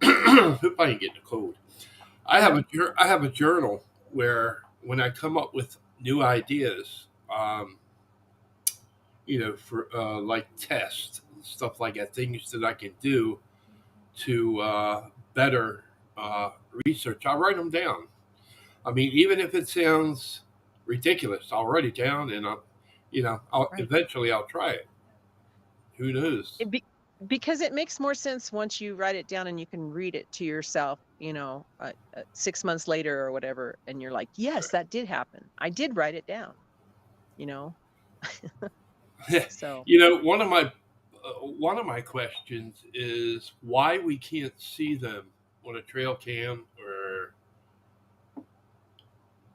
Hope I ain't getting a cold. I have a journal where when I come up with new ideas, for like tests and stuff like that, things that I can do to better uh, research, I'll write them down. I mean, even if it sounds ridiculous, I'll write it down, and I'll right. eventually I'll try it. Who knows? Because it makes more sense once you write it down and you can read it to yourself, 6 months later or whatever, and you're like, yes, that did happen. I did write it down, So, One of my questions is why we can't see them on a trail cam or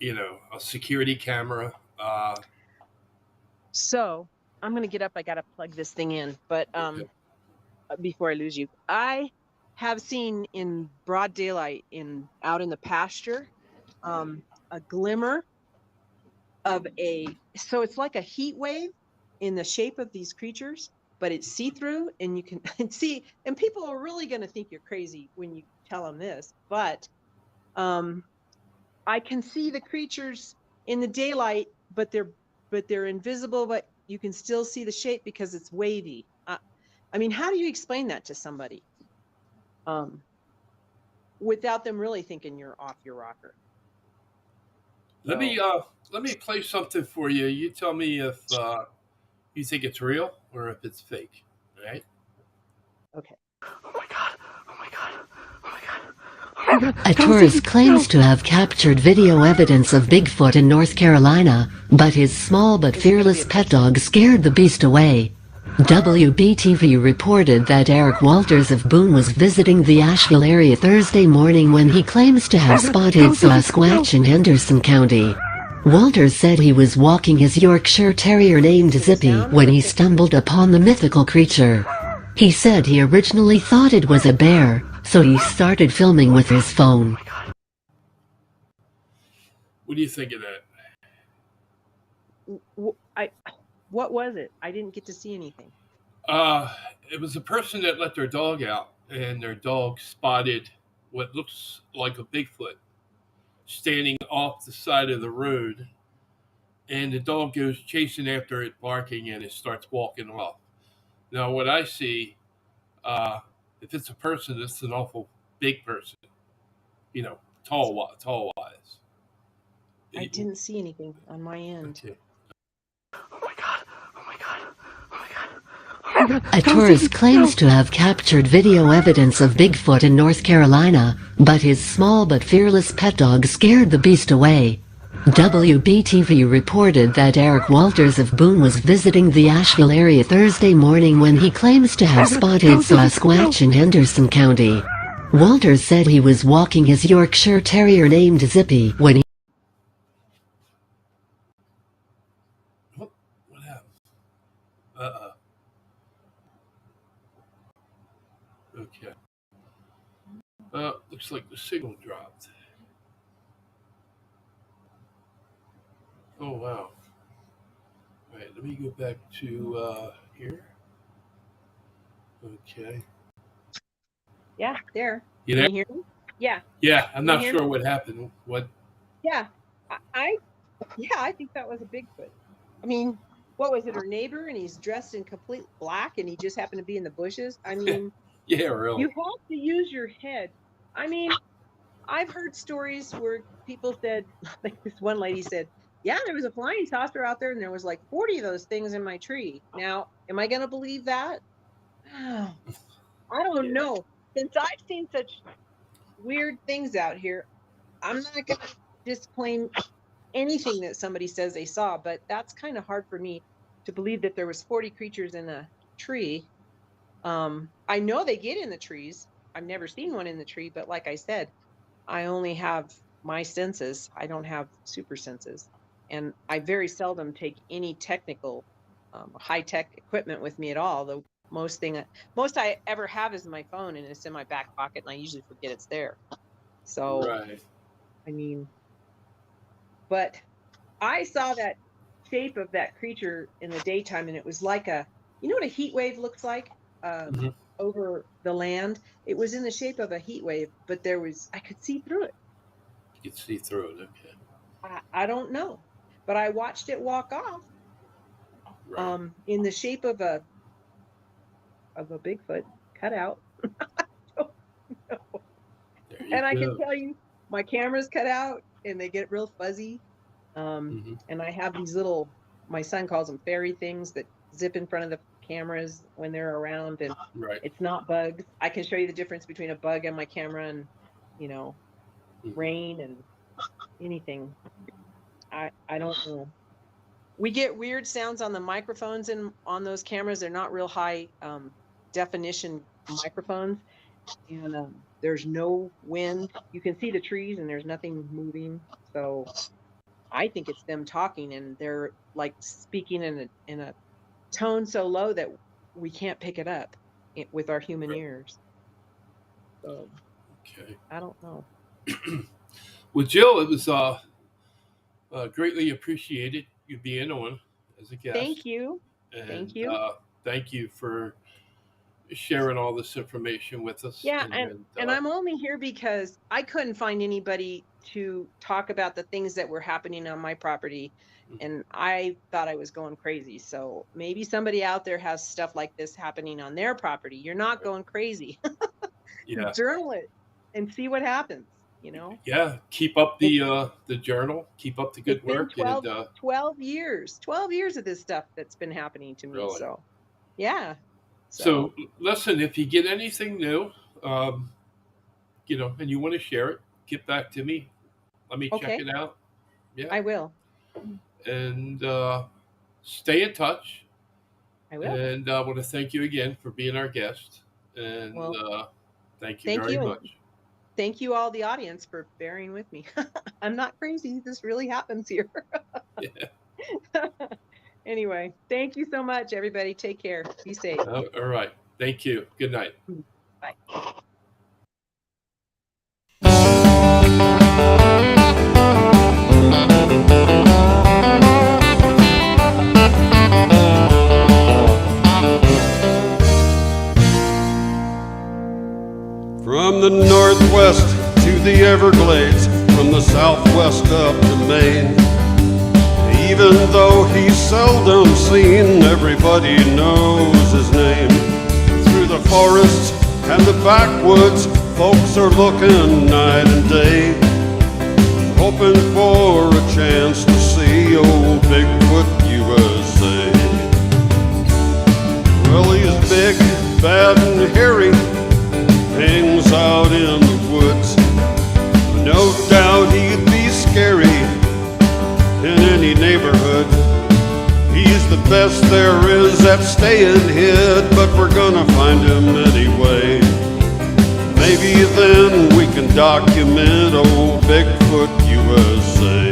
a security camera. So I'm gonna get up. I gotta plug this thing in, but before I lose you, I have seen in broad daylight out in the pasture, a glimmer of so it's like a heat wave in the shape of these creatures, but it's see-through, and you can see, and people are really going to think you're crazy when you tell them this, but I can see the creatures in the daylight, but they're invisible, but you can still see the shape because it's wavy. I mean, how do you explain that to somebody without them really thinking you're off your rocker? Let me play something for you. You tell me if you think it's real or if it's fake. All right? Okay. Oh my god. Oh my god. Oh my god. Oh my god. A tourist claims to have captured video evidence of Bigfoot in North Carolina, but his small but fearless pet dog scared the beast away. WBTV reported that Eric Walters of Boone was visiting the Asheville area Thursday morning when he claims to have spotted Sasquatch in Henderson County. Walters said he was walking his Yorkshire Terrier named Zippy when he stumbled upon the mythical creature. He said he originally thought it was a bear, so he started filming with his phone. What do you think of that? What was it? I didn't get to see anything. It was a person that let their dog out, and their dog spotted what looks like a Bigfoot standing off the side of the road, and the dog goes chasing after it, barking, and it starts walking off. Now, what I see, if it's a person, it's an awful big person, tall wise. I didn't see anything on my end. Okay. Oh my god. Oh my god. Oh my god. Oh my god. A tourist claims to have captured video evidence of Bigfoot in North Carolina, but his small but fearless pet dog scared the beast away. WBTV reported that Eric Walters of Boone was visiting the Asheville area Thursday morning when he claims to have spotted Sasquatch in Henderson County. Walters said he was walking his Yorkshire Terrier named Zippy when he... What happened? Okay. Looks like the signal dropped. Oh, wow. All right, let me go back to here. Okay. Yeah, there. You there? Can you hear me? Yeah. Yeah, I'm not sure what happened. What? Yeah, I think that was a Bigfoot. I mean, what was it, her neighbor, and he's dressed in complete black, and he just happened to be in the bushes? I mean, yeah, really. You have to use your head. I mean, I've heard stories where people said, like this one lady said, yeah, there was a flying saucer out there, and there was like 40 of those things in my tree. Now, am I going to believe that? I don't know. Since I've seen such weird things out here, I'm not going to disclaim anything that somebody says they saw, but that's kind of hard for me to believe that there was 40 creatures in a tree. I know they get in the trees. I've never seen one in the tree, but like I said, I only have my senses. I don't have super senses, and I very seldom take any technical high-tech equipment with me at all. The most I ever have is my phone, and it's in my back pocket, and I usually forget it's there. So, right. I mean, but I saw that shape of that creature in the daytime, and it was like you know what a heat wave looks like over the land? It was in the shape of a heat wave, but I could see through it. You could see through it, okay. I don't know, but I watched it walk off in the shape of a Bigfoot cutout. I don't know. And I can tell you, my camera's cut out, and they get real fuzzy. And I have these little, my son calls them fairy things that zip in front of the cameras when they're around, and Right. it's not bugs. I can show you the difference between a bug on my camera and, rain and anything. I don't know. We get weird sounds on the microphones and on those cameras. They're not real high definition microphones, and there's no wind. You can see the trees and there's nothing moving. So I think it's them talking, and they're like speaking in a tone so low that we can't pick it up with our human ears. So Okay. I don't know. Well, Jill, it was greatly appreciated you being on as a guest. Thank you. And, Thank you. Thank you for sharing all this information with us. Yeah, and I'm only here because I couldn't find anybody to talk about the things that were happening on my property, and I thought I was going crazy. So maybe somebody out there has stuff like this happening on their property. You're not going crazy. Yeah. Journal it and see what happens. Yeah, keep up the journal, keep up the good work. 12 years of this stuff that's been happening to me. Really? So yeah. So listen, if you get anything new, and you want to share it, get back to me. Let me check it out. Yeah, I will. And stay in touch. I will. And I want to thank you again for being our guest. And thank you very much. Thank you, all the audience, for bearing with me. I'm not crazy. This really happens here. Yeah. Anyway, thank you so much, everybody. Take care. Be safe. All right. Thank you. Good night. Bye. From the Northwest to the Everglades, from the Southwest up to Maine. Even though he's seldom seen, everybody knows his name. Through the forests and the backwoods, folks are looking night and day, hoping for a chance to see old Bigfoot USA. Well, he's big, bad, and hairy, hangs out in the woods. No doubt he'd be scary in any neighborhood. He's the best there is at staying hid, but we're gonna find him anyway. Maybe then we can document old Bigfoot USA.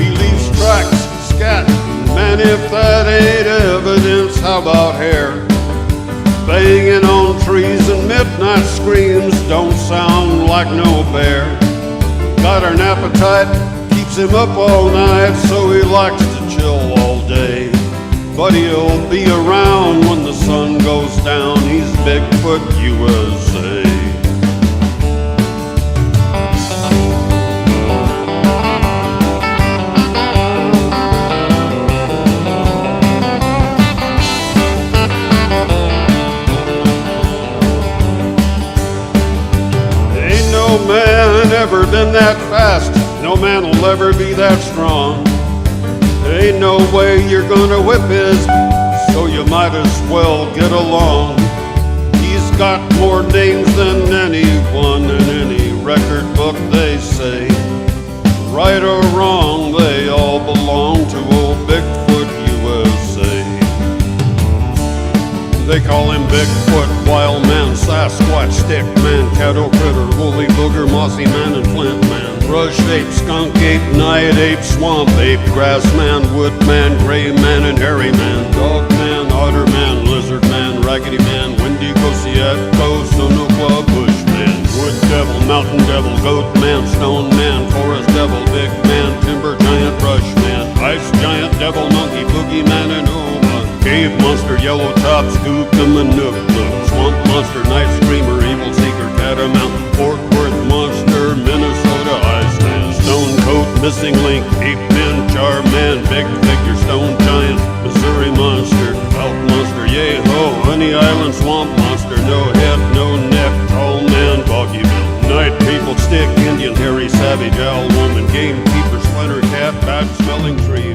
He leaves tracks, scat, man, if that ain't evidence, how about hair? Banging on trees and midnight screams don't sound like no bear. Got an appetite, keeps him up all night, so he likes to chill all day. But he'll be around when the sun goes down. He's Bigfoot USA. No man ever been that fast, no man will ever be that strong. Ain't no way you're gonna whip his, so you might as well get along. He's got more names than anyone in any record book, they say. Right or wrong, they all belong to old Bigfoot USA. They call him Bigfoot, wild man, Sasquatch, stick man, cattle critter, woolly booger, mossy man, and flint man. Rush ape, skunk ape, night ape, swamp ape, grass man, wood man, gray man, and hairy man. Dog man, otter man, lizard man, raggedy man, Wendigo, Seattle, Sonoqua, bush man. Wood devil, mountain devil, goat man, stone man, forest devil, big man, timber giant, brush man, ice giant, devil, monkey, boogie man, and cave monster, yellow top, skookum, and nook nook. Swamp monster, night screamer, evil seeker, catamount, Fort Worth monster, Minnesota Iceman. Stone coat, missing link, ape man, char man, big figure, stone giant, Missouri monster, elk monster, yay ho, Honey Island swamp monster, no head, no neck, tall man, Boggyville. Night people, stick, Indian, hairy, savage, owl woman, gamekeeper, splinter cat, bad smelling tree.